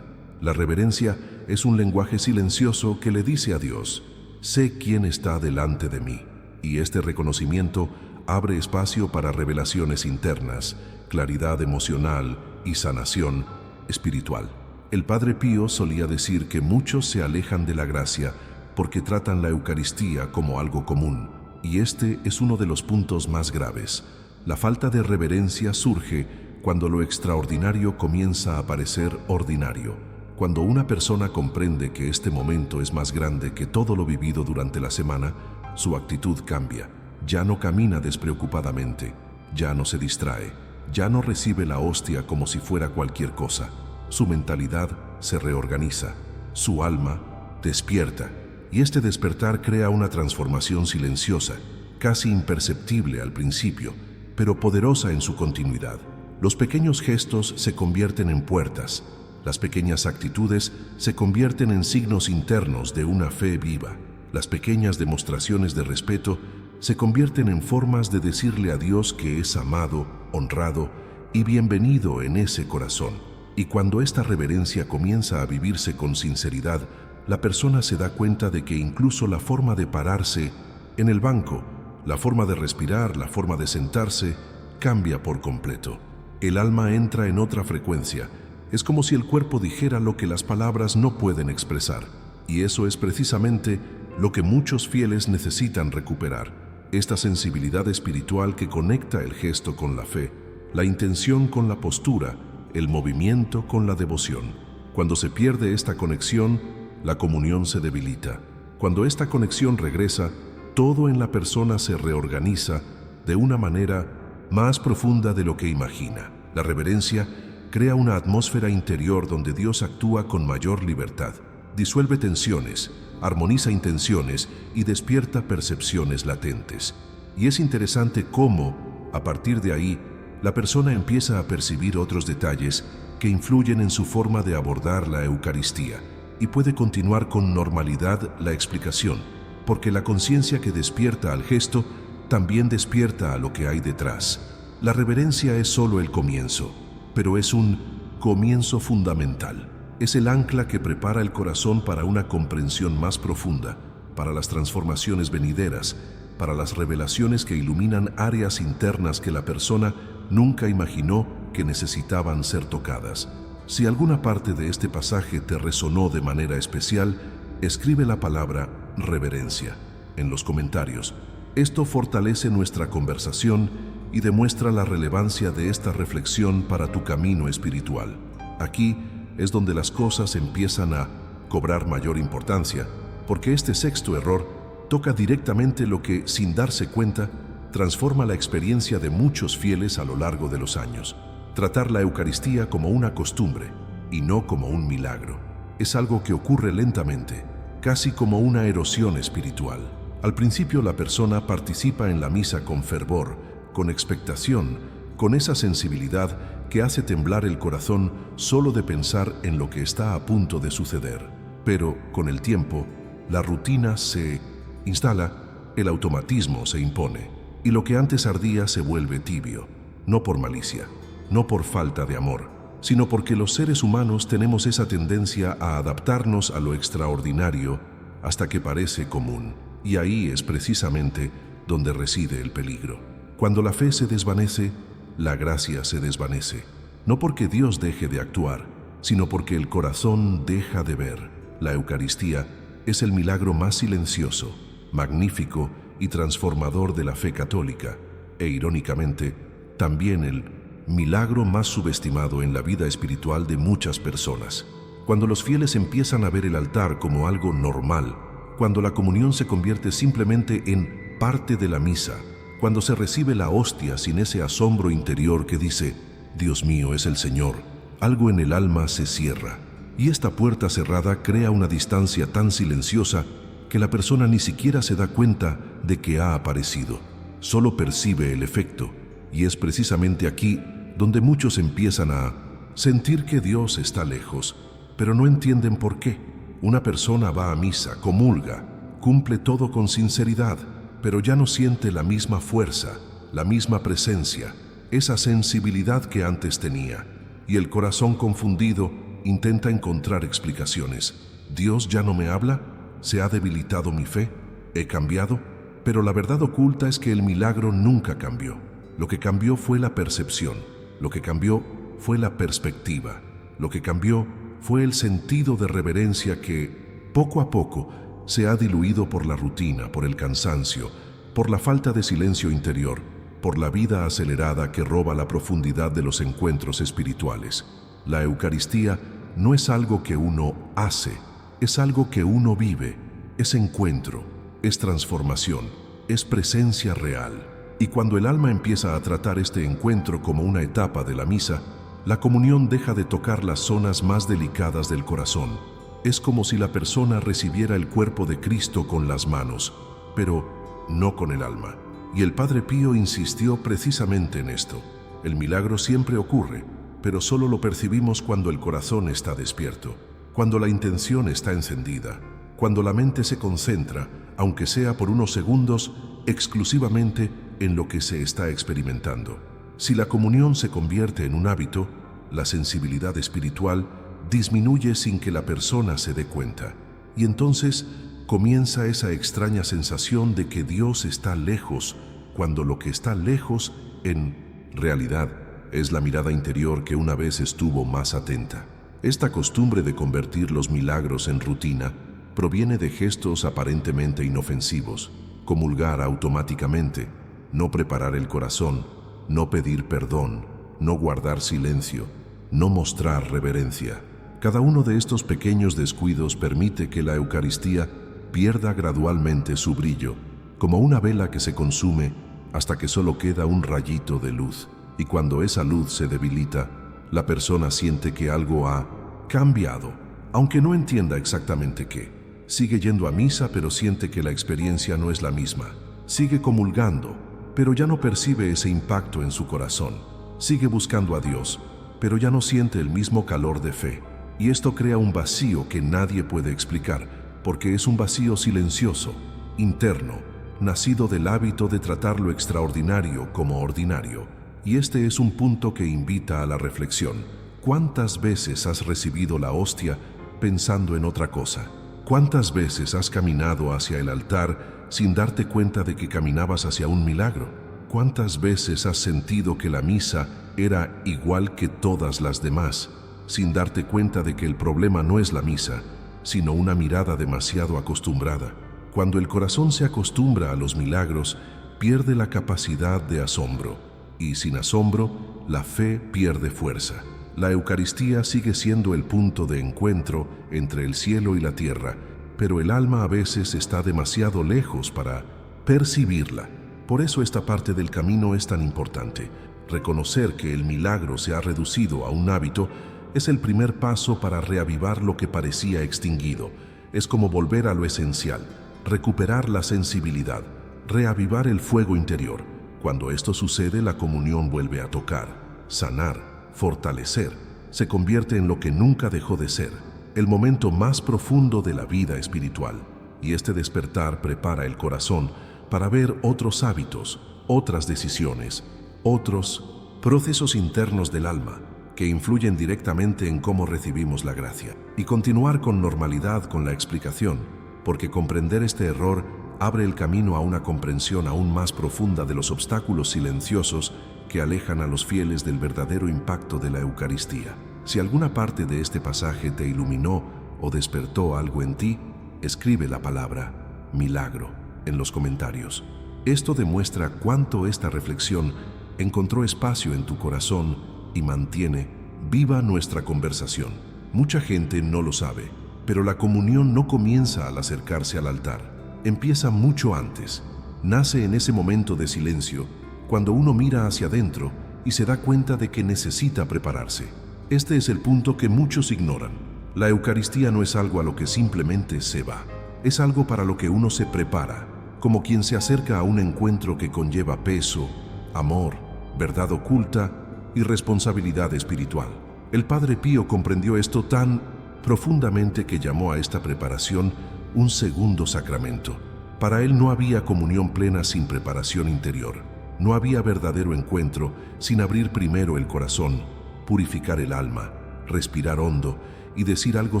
A: La reverencia es un lenguaje silencioso que le dice a Dios: sé quién está delante de mí. Y este reconocimiento abre espacio para revelaciones internas, claridad emocional y sanación espiritual. El Padre Pío solía decir que muchos se alejan de la gracia porque tratan la Eucaristía como algo común, y este es uno de los puntos más graves. La falta de reverencia surge cuando lo extraordinario comienza a parecer ordinario. Cuando una persona comprende que este momento es más grande que todo lo vivido durante la semana, su actitud cambia. Ya no camina despreocupadamente, ya no se distrae, ya no recibe la hostia como si fuera cualquier cosa. Su mentalidad se reorganiza, su alma despierta, y este despertar crea una transformación silenciosa, casi imperceptible al principio, pero poderosa en su continuidad. Los pequeños gestos se convierten en puertas, las pequeñas actitudes se convierten en signos internos de una fe viva, las pequeñas demostraciones de respeto se convierten en formas de decirle a Dios que es amado, honrado y bienvenido en ese corazón. Y cuando esta reverencia comienza a vivirse con sinceridad, la persona se da cuenta de que incluso la forma de pararse en el banco, la forma de respirar, la forma de sentarse, cambia por completo. El alma entra en otra frecuencia. Es como si el cuerpo dijera lo que las palabras no pueden expresar. Y eso es precisamente lo que muchos fieles necesitan recuperar. Esta sensibilidad espiritual que conecta el gesto con la fe, la intención con la postura, el movimiento con la devoción. Cuando se pierde esta conexión, la comunión se debilita. Cuando esta conexión regresa, todo en la persona se reorganiza de una manera más profunda de lo que imagina. La reverencia crea una atmósfera interior donde Dios actúa con mayor libertad, disuelve tensiones, armoniza intenciones y despierta percepciones latentes. Y es interesante cómo, a partir de ahí, la persona empieza a percibir otros detalles que influyen en su forma de abordar la Eucaristía y puede continuar con normalidad la explicación, porque la conciencia que despierta al gesto también despierta a lo que hay detrás. La reverencia es solo el comienzo, pero es un comienzo fundamental. Es el ancla que prepara el corazón para una comprensión más profunda, para las transformaciones venideras, para las revelaciones que iluminan áreas internas que la persona nunca imaginó que necesitaban ser tocadas. Si alguna parte de este pasaje te resonó de manera especial, escribe la palabra reverencia en los comentarios. Esto fortalece nuestra conversación y demuestra la relevancia de esta reflexión para tu camino espiritual. Aquí es donde las cosas empiezan a cobrar mayor importancia, porque este sexto error toca directamente lo que, sin darse cuenta, transforma la experiencia de muchos fieles a lo largo de los años. Tratar la Eucaristía como una costumbre y no como un milagro es algo que ocurre lentamente, casi como una erosión espiritual. Al principio la persona participa en la misa con fervor, con expectación, con esa sensibilidad que hace temblar el corazón solo de pensar en lo que está a punto de suceder. Pero, con el tiempo, la rutina se instala, el automatismo se impone, y lo que antes ardía se vuelve tibio, no por malicia, no por falta de amor, sino porque los seres humanos tenemos esa tendencia a adaptarnos a lo extraordinario hasta que parece común. Y ahí es precisamente donde reside el peligro. Cuando la fe se desvanece, la gracia se desvanece, no porque Dios deje de actuar, sino porque el corazón deja de ver. La Eucaristía es el milagro más silencioso, magnífico y transformador de la fe católica, e irónicamente, también el milagro más subestimado en la vida espiritual de muchas personas. Cuando los fieles empiezan a ver el altar como algo normal, cuando la comunión se convierte simplemente en parte de la misa, cuando se recibe la hostia sin ese asombro interior que dice, Dios mío es el Señor, algo en el alma se cierra. Y esta puerta cerrada crea una distancia tan silenciosa que la persona ni siquiera se da cuenta de que ha aparecido. Solo percibe el efecto, y es precisamente aquí donde muchos empiezan a sentir que Dios está lejos, pero no entienden por qué. Una persona va a misa, comulga, cumple todo con sinceridad, pero ya no siente la misma fuerza, la misma presencia, esa sensibilidad que antes tenía, y el corazón confundido intenta encontrar explicaciones. ¿Dios ya no me habla? ¿Se ha debilitado mi fe? ¿He cambiado? Pero la verdad oculta es que el milagro nunca cambió. Lo que cambió fue la percepción, lo que cambió fue la perspectiva, lo que cambió fue el sentido de reverencia que, poco a poco, se ha diluido por la rutina, por el cansancio, por la falta de silencio interior, por la vida acelerada que roba la profundidad de los encuentros espirituales. La Eucaristía no es algo que uno hace, es algo que uno vive, es encuentro, es transformación, es presencia real. Y cuando el alma empieza a tratar este encuentro como una etapa de la misa, la comunión deja de tocar las zonas más delicadas del corazón. Es como si la persona recibiera el cuerpo de Cristo con las manos, pero no con el alma. Y el Padre Pío insistió precisamente en esto. El milagro siempre ocurre, pero solo lo percibimos cuando el corazón está despierto, cuando la intención está encendida, cuando la mente se concentra, aunque sea por unos segundos, exclusivamente en lo que se está experimentando. Si la comunión se convierte en un hábito, la sensibilidad espiritual disminuye sin que la persona se dé cuenta. Y entonces comienza esa extraña sensación de que Dios está lejos, cuando lo que está lejos, en realidad, es la mirada interior que una vez estuvo más atenta. Esta costumbre de convertir los milagros en rutina proviene de gestos aparentemente inofensivos: comulgar automáticamente, no preparar el corazón, no pedir perdón, no guardar silencio, no mostrar reverencia. Cada uno de estos pequeños descuidos permite que la Eucaristía pierda gradualmente su brillo, como una vela que se consume hasta que solo queda un rayito de luz. Y cuando esa luz se debilita, la persona siente que algo ha cambiado, aunque no entienda exactamente qué. Sigue yendo a misa, pero siente que la experiencia no es la misma. Sigue comulgando, pero ya no percibe ese impacto en su corazón. Sigue buscando a Dios, pero ya no siente el mismo calor de fe. Y esto crea un vacío que nadie puede explicar, porque es un vacío silencioso, interno, nacido del hábito de tratar lo extraordinario como ordinario. Y este es un punto que invita a la reflexión. ¿Cuántas veces has recibido la hostia pensando en otra cosa? ¿Cuántas veces has caminado hacia el altar sin darte cuenta de que caminabas hacia un milagro? ¿Cuántas veces has sentido que la misa era igual que todas las demás, sin darte cuenta de que el problema no es la misa, sino una mirada demasiado acostumbrada? Cuando el corazón se acostumbra a los milagros, pierde la capacidad de asombro, y sin asombro, la fe pierde fuerza. La Eucaristía sigue siendo el punto de encuentro entre el cielo y la tierra, pero el alma a veces está demasiado lejos para percibirla. Por eso esta parte del camino es tan importante. Reconocer que el milagro se ha reducido a un hábito es el primer paso para reavivar lo que parecía extinguido. Es como volver a lo esencial, recuperar la sensibilidad, reavivar el fuego interior. Cuando esto sucede, la comunión vuelve a tocar, sanar, fortalecer, se convierte en lo que nunca dejó de ser, el momento más profundo de la vida espiritual. Y este despertar prepara el corazón para ver otros hábitos, otras decisiones, otros procesos internos del alma que influyen directamente en cómo recibimos la gracia. Y continuar con normalidad con la explicación, porque comprender este error abre el camino a una comprensión aún más profunda de los obstáculos silenciosos que alejan a los fieles del verdadero impacto de la Eucaristía. Si alguna parte de este pasaje te iluminó o despertó algo en ti, escribe la palabra milagro en los comentarios. Esto demuestra cuánto esta reflexión encontró espacio en tu corazón y mantiene viva nuestra conversación. Mucha gente no lo sabe, pero la comunión no comienza al acercarse al altar. Empieza mucho antes. Nace en ese momento de silencio, cuando uno mira hacia adentro y se da cuenta de que necesita prepararse. Este es el punto que muchos ignoran. La Eucaristía no es algo a lo que simplemente se va. Es algo para lo que uno se prepara, como quien se acerca a un encuentro que conlleva peso, amor, verdad oculta y responsabilidad espiritual. El Padre Pío comprendió esto tan profundamente que llamó a esta preparación un segundo sacramento. Para él no había comunión plena sin preparación interior. No había verdadero encuentro sin abrir primero el corazón, purificar el alma, respirar hondo y decir algo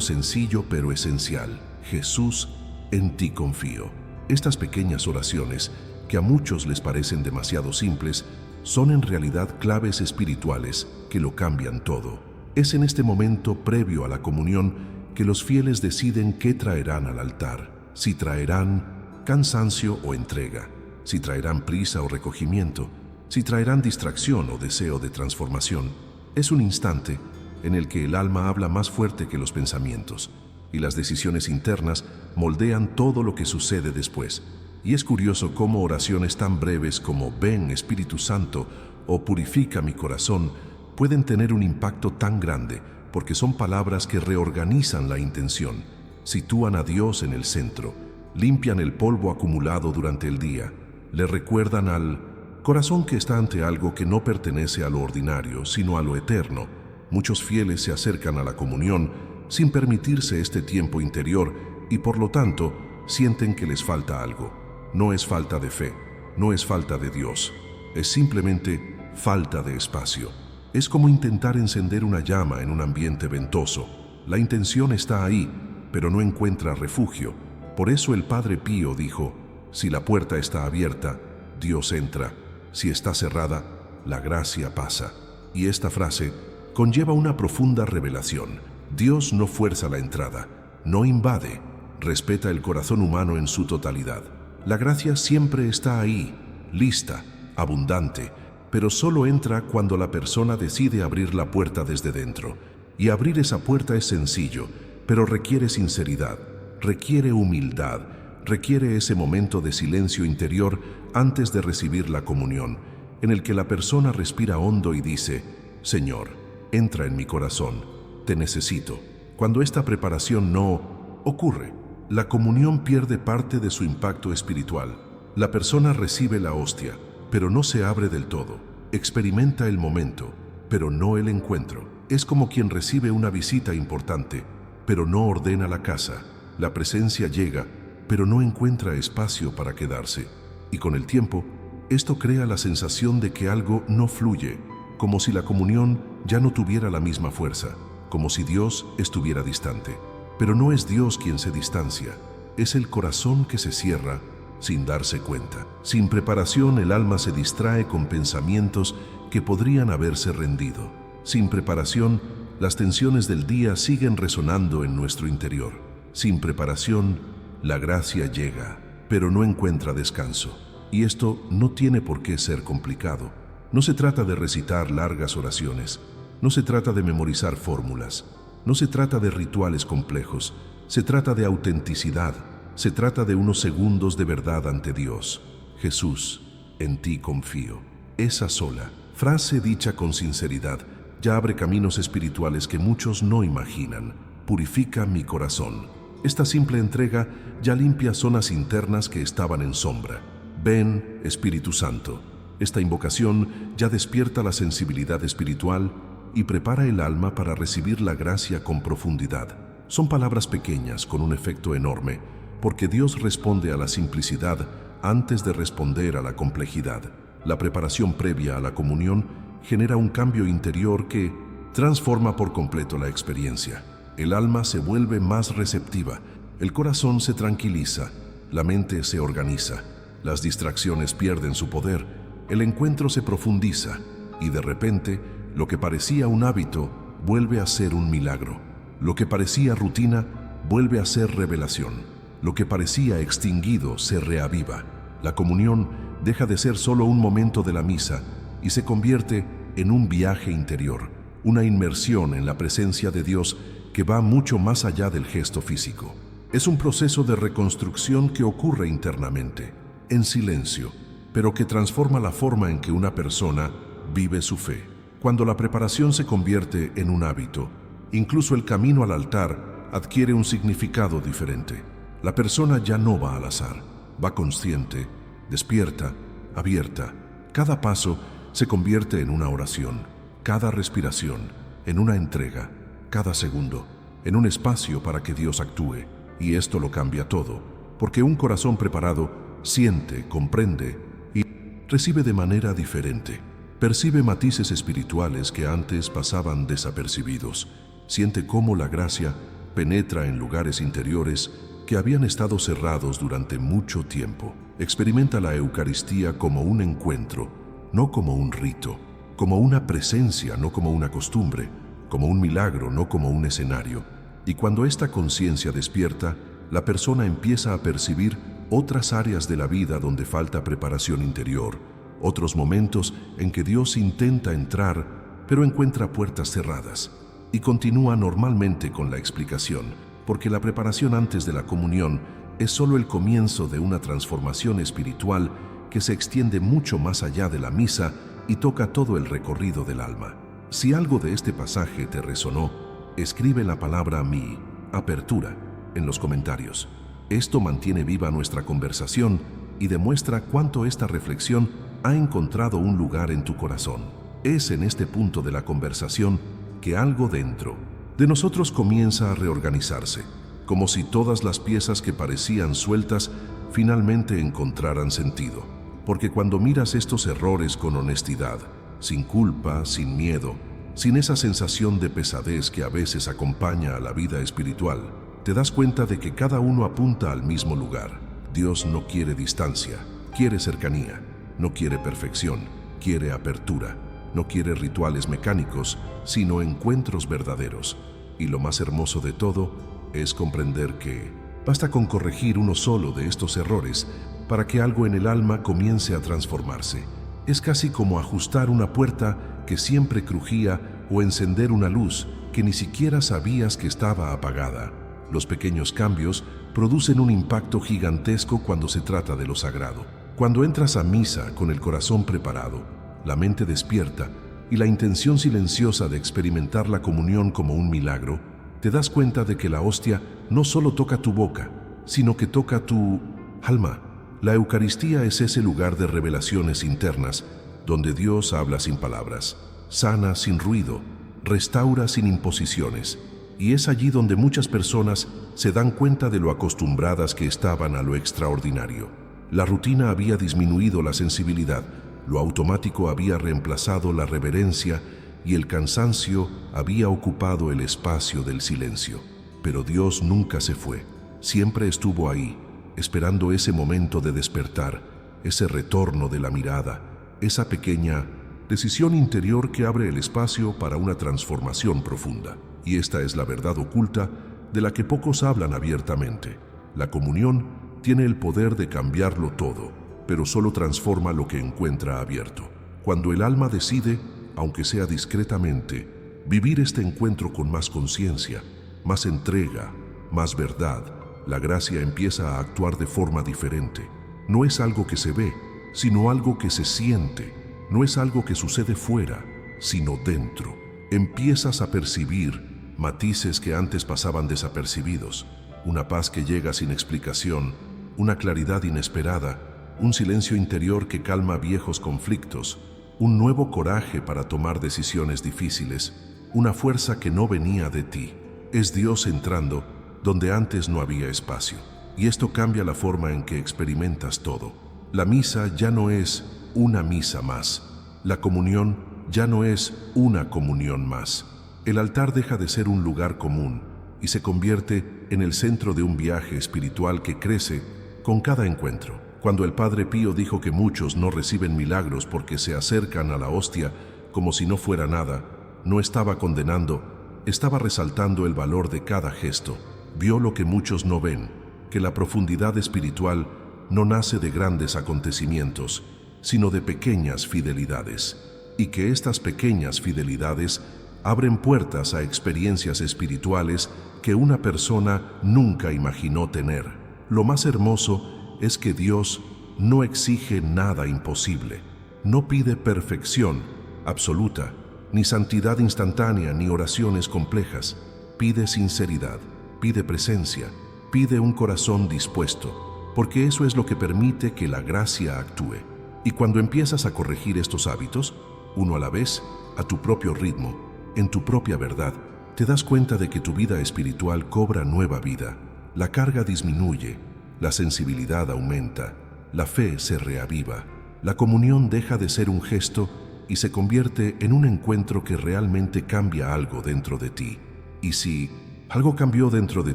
A: sencillo pero esencial: Jesús, en ti confío. Estas pequeñas oraciones, que a muchos les parecen demasiado simples, son en realidad claves espirituales que lo cambian todo. Es en este momento previo a la comunión que los fieles deciden qué traerán al altar, si traerán cansancio o entrega, si traerán prisa o recogimiento, si traerán distracción o deseo de transformación. Es un instante en el que el alma habla más fuerte que los pensamientos, y las decisiones internas moldean todo lo que sucede después. Y es curioso cómo oraciones tan breves como «Ven, Espíritu Santo» o «Purifica mi corazón» pueden tener un impacto tan grande, porque son palabras que reorganizan la intención, sitúan a Dios en el centro, limpian el polvo acumulado durante el día, le recuerdan al corazón que está ante algo que no pertenece a lo ordinario, sino a lo eterno. Muchos fieles se acercan a la comunión sin permitirse este tiempo interior y por lo tanto sienten que les falta algo. No es falta de fe, no es falta de Dios, es simplemente falta de espacio. Es como intentar encender una llama en un ambiente ventoso. La intención está ahí, pero no encuentra refugio. Por eso el Padre Pío dijo: si la puerta está abierta, Dios entra. Si está cerrada, la gracia pasa. Y esta frase conlleva una profunda revelación. Dios no fuerza la entrada, no invade, respeta el corazón humano en su totalidad. La gracia siempre está ahí, lista, abundante, pero solo entra cuando la persona decide abrir la puerta desde dentro. Y abrir esa puerta es sencillo, pero requiere sinceridad, requiere humildad, requiere ese momento de silencio interior antes de recibir la comunión, en el que la persona respira hondo y dice: Señor, entra en mi corazón, te necesito. Cuando esta preparación no ocurre, la comunión pierde parte de su impacto espiritual. La persona recibe la hostia, pero no se abre del todo. Experimenta el momento, pero no el encuentro. Es como quien recibe una visita importante, pero no ordena la casa. La presencia llega, pero no encuentra espacio para quedarse. Y con el tiempo, esto crea la sensación de que algo no fluye, como si la comunión ya no tuviera la misma fuerza, como si Dios estuviera distante. Pero no es Dios quien se distancia, es el corazón que se cierra sin darse cuenta. Sin preparación, el alma se distrae con pensamientos que podrían haberse rendido. Sin preparación, las tensiones del día siguen resonando en nuestro interior. Sin preparación, la gracia llega, pero no encuentra descanso. Y esto no tiene por qué ser complicado. No se trata de recitar largas oraciones, no se trata de memorizar fórmulas, no se trata de rituales complejos, se trata de autenticidad, se trata de unos segundos de verdad ante Dios. Jesús, en ti confío. Esa sola frase dicha con sinceridad ya abre caminos espirituales que muchos no imaginan. Purifica mi corazón. Esta simple entrega ya limpia zonas internas que estaban en sombra. Ven, Espíritu Santo. Esta invocación ya despierta la sensibilidad espiritual y prepara el alma para recibir la gracia con profundidad. Son palabras pequeñas con un efecto enorme, porque Dios responde a la simplicidad antes de responder a la complejidad. La preparación previa a la comunión genera un cambio interior que transforma por completo la experiencia. El alma se vuelve más receptiva, el corazón se tranquiliza, la mente se organiza, las distracciones pierden su poder, el encuentro se profundiza y de repente lo que parecía un hábito vuelve a ser un milagro. Lo que parecía rutina vuelve a ser revelación. Lo que parecía extinguido se reaviva. La comunión deja de ser solo un momento de la misa y se convierte en un viaje interior, una inmersión en la presencia de Dios que va mucho más allá del gesto físico. Es un proceso de reconstrucción que ocurre internamente, en silencio, pero que transforma la forma en que una persona vive su fe. Cuando la preparación se convierte en un hábito, incluso el camino al altar adquiere un significado diferente. La persona ya no va al azar, va consciente, despierta, abierta. Cada paso se convierte en una oración, cada respiración en una entrega, cada segundo en un espacio para que Dios actúe. Y esto lo cambia todo, porque un corazón preparado siente, comprende y recibe de manera diferente. Percibe matices espirituales que antes pasaban desapercibidos. Siente cómo la gracia penetra en lugares interiores que habían estado cerrados durante mucho tiempo. Experimenta la Eucaristía como un encuentro, no como un rito, como una presencia, no como una costumbre, como un milagro, no como un escenario. Y cuando esta conciencia despierta, la persona empieza a percibir otras áreas de la vida donde falta preparación interior, otros momentos en que Dios intenta entrar, pero encuentra puertas cerradas, y continúa normalmente con la explicación, porque la preparación antes de la comunión es solo el comienzo de una transformación espiritual que se extiende mucho más allá de la misa y toca todo el recorrido del alma. Si algo de este pasaje te resonó, escribe la palabra mi apertura en los comentarios. Esto mantiene viva nuestra conversación y demuestra cuánto esta reflexión ha encontrado un lugar en tu corazón. Es en este punto de la conversación que algo dentro de nosotros comienza a reorganizarse, como si todas las piezas que parecían sueltas finalmente encontraran sentido. Porque cuando miras estos errores con honestidad, sin culpa, sin miedo, sin esa sensación de pesadez que a veces acompaña a la vida espiritual, te das cuenta de que cada uno apunta al mismo lugar. Dios no quiere distancia, quiere cercanía, no quiere perfección, quiere apertura, no quiere rituales mecánicos, sino encuentros verdaderos. Y lo más hermoso de todo es comprender que basta con corregir uno solo de estos errores para que algo en el alma comience a transformarse. Es casi como ajustar una puerta que siempre crujía o encender una luz que ni siquiera sabías que estaba apagada. Los pequeños cambios producen un impacto gigantesco cuando se trata de lo sagrado. Cuando entras a misa con el corazón preparado, la mente despierta y la intención silenciosa de experimentar la comunión como un milagro, te das cuenta de que la hostia no solo toca tu boca, sino que toca tu alma. La Eucaristía es ese lugar de revelaciones internas, donde Dios habla sin palabras, sana sin ruido, restaura sin imposiciones. Y es allí donde muchas personas se dan cuenta de lo acostumbradas que estaban a lo extraordinario. La rutina había disminuido la sensibilidad, lo automático había reemplazado la reverencia y el cansancio había ocupado el espacio del silencio. Pero Dios nunca se fue, siempre estuvo ahí, esperando ese momento de despertar, ese retorno de la mirada, esa pequeña decisión interior que abre el espacio para una transformación profunda. Y esta es la verdad oculta de la que pocos hablan abiertamente. La comunión tiene el poder de cambiarlo todo, pero solo transforma lo que encuentra abierto. Cuando el alma decide, aunque sea discretamente, vivir este encuentro con más conciencia, más entrega, más verdad, la gracia empieza a actuar de forma diferente. No es algo que se ve, sino algo que se siente. No es algo que sucede fuera, sino dentro. Empiezas a percibir matices que antes pasaban desapercibidos, una paz que llega sin explicación, una claridad inesperada, un silencio interior que calma viejos conflictos, un nuevo coraje para tomar decisiones difíciles, una fuerza que no venía de ti. Es Dios entrando donde antes no había espacio. Y esto cambia la forma en que experimentas todo. La misa ya no es una misa más. La comunión ya no es una comunión más. El altar deja de ser un lugar común y se convierte en el centro de un viaje espiritual que crece con cada encuentro. Cuando el Padre Pío dijo que muchos no reciben milagros porque se acercan a la hostia como si no fuera nada, no estaba condenando, estaba resaltando el valor de cada gesto. Vio lo que muchos no ven, que la profundidad espiritual no nace de grandes acontecimientos, sino de pequeñas fidelidades, y que estas pequeñas fidelidades abren puertas a experiencias espirituales que una persona nunca imaginó tener. Lo más hermoso es que Dios no exige nada imposible, no pide perfección absoluta, ni santidad instantánea, ni oraciones complejas. Pide sinceridad, pide presencia, pide un corazón dispuesto, porque eso es lo que permite que la gracia actúe. Y cuando empiezas a corregir estos hábitos, uno a la vez, a tu propio ritmo, en tu propia verdad, te das cuenta de que tu vida espiritual cobra nueva vida, la carga disminuye, la sensibilidad aumenta, la fe se reaviva, la comunión deja de ser un gesto y se convierte en un encuentro que realmente cambia algo dentro de ti. Y si algo cambió dentro de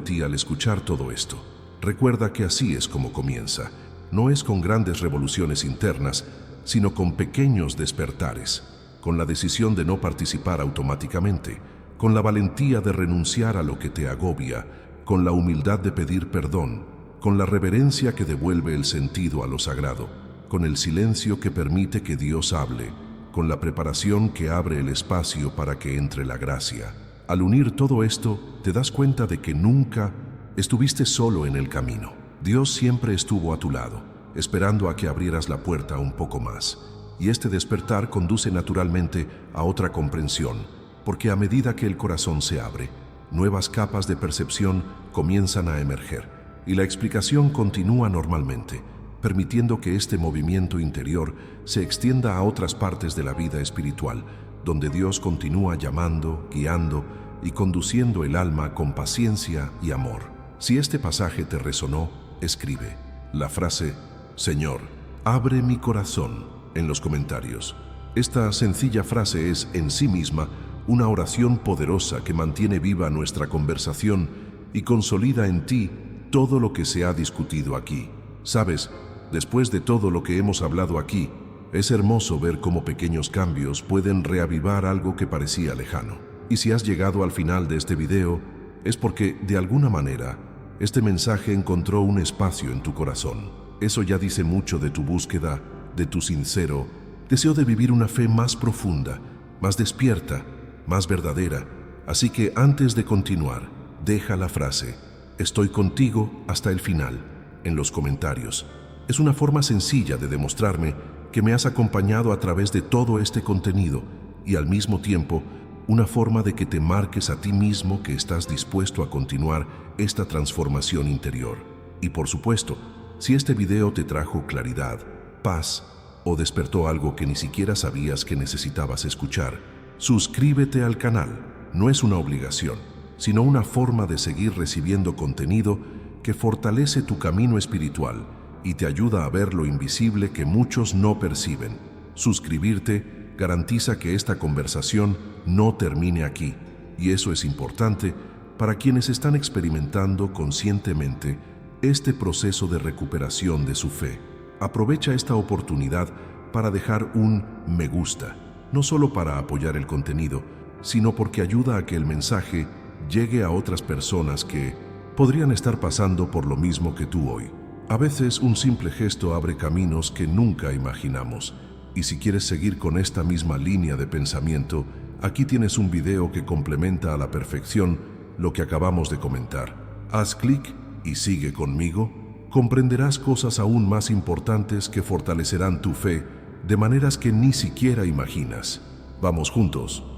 A: ti al escuchar todo esto, recuerda que así es como comienza. No es con grandes revoluciones internas, sino con pequeños despertares, con la decisión de no participar automáticamente, con la valentía de renunciar a lo que te agobia, con la humildad de pedir perdón, con la reverencia que devuelve el sentido a lo sagrado, con el silencio que permite que Dios hable, con la preparación que abre el espacio para que entre la gracia. Al unir todo esto, te das cuenta de que nunca estuviste solo en el camino. Dios siempre estuvo a tu lado, esperando a que abrieras la puerta un poco más. Y este despertar conduce naturalmente a otra comprensión, porque a medida que el corazón se abre, nuevas capas de percepción comienzan a emerger, y la explicación continúa normalmente, permitiendo que este movimiento interior se extienda a otras partes de la vida espiritual, donde Dios continúa llamando, guiando y conduciendo el alma con paciencia y amor. Si este pasaje te resonó, escribe la frase «Señor, abre mi corazón» en los comentarios. Esta sencilla frase es en sí misma una oración poderosa que mantiene viva nuestra conversación y consolida en ti todo lo que se ha discutido aquí. Sabes, después de todo lo que hemos hablado aquí, es hermoso ver cómo pequeños cambios pueden reavivar algo que parecía lejano. Y si has llegado al final de este video, es porque, de alguna manera, este mensaje encontró un espacio en tu corazón. Eso ya dice mucho de tu búsqueda, de tu sincero deseo de vivir una fe más profunda, más despierta, más verdadera. Así que antes de continuar, deja la frase «Estoy contigo hasta el final» en los comentarios. Es una forma sencilla de demostrarme que me has acompañado a través de todo este contenido y al mismo tiempo una forma de que te marques a ti mismo que estás dispuesto a continuar esta transformación interior. Y por supuesto, si este video te trajo claridad, paz o despertó algo que ni siquiera sabías que necesitabas escuchar, suscríbete al canal. No es una obligación, sino una forma de seguir recibiendo contenido que fortalece tu camino espiritual y te ayuda a ver lo invisible que muchos no perciben. Suscribirte garantiza que esta conversación no termine aquí, y eso es importante para quienes están experimentando conscientemente este proceso de recuperación de su fe. Aprovecha esta oportunidad para dejar un me gusta, no solo para apoyar el contenido, sino porque ayuda a que el mensaje llegue a otras personas que podrían estar pasando por lo mismo que tú hoy. A veces un simple gesto abre caminos que nunca imaginamos. Y si quieres seguir con esta misma línea de pensamiento, aquí tienes un video que complementa a la perfección lo que acabamos de comentar. Haz clic y sigue conmigo. Comprenderás cosas aún más importantes que fortalecerán tu fe de maneras que ni siquiera imaginas. Vamos juntos.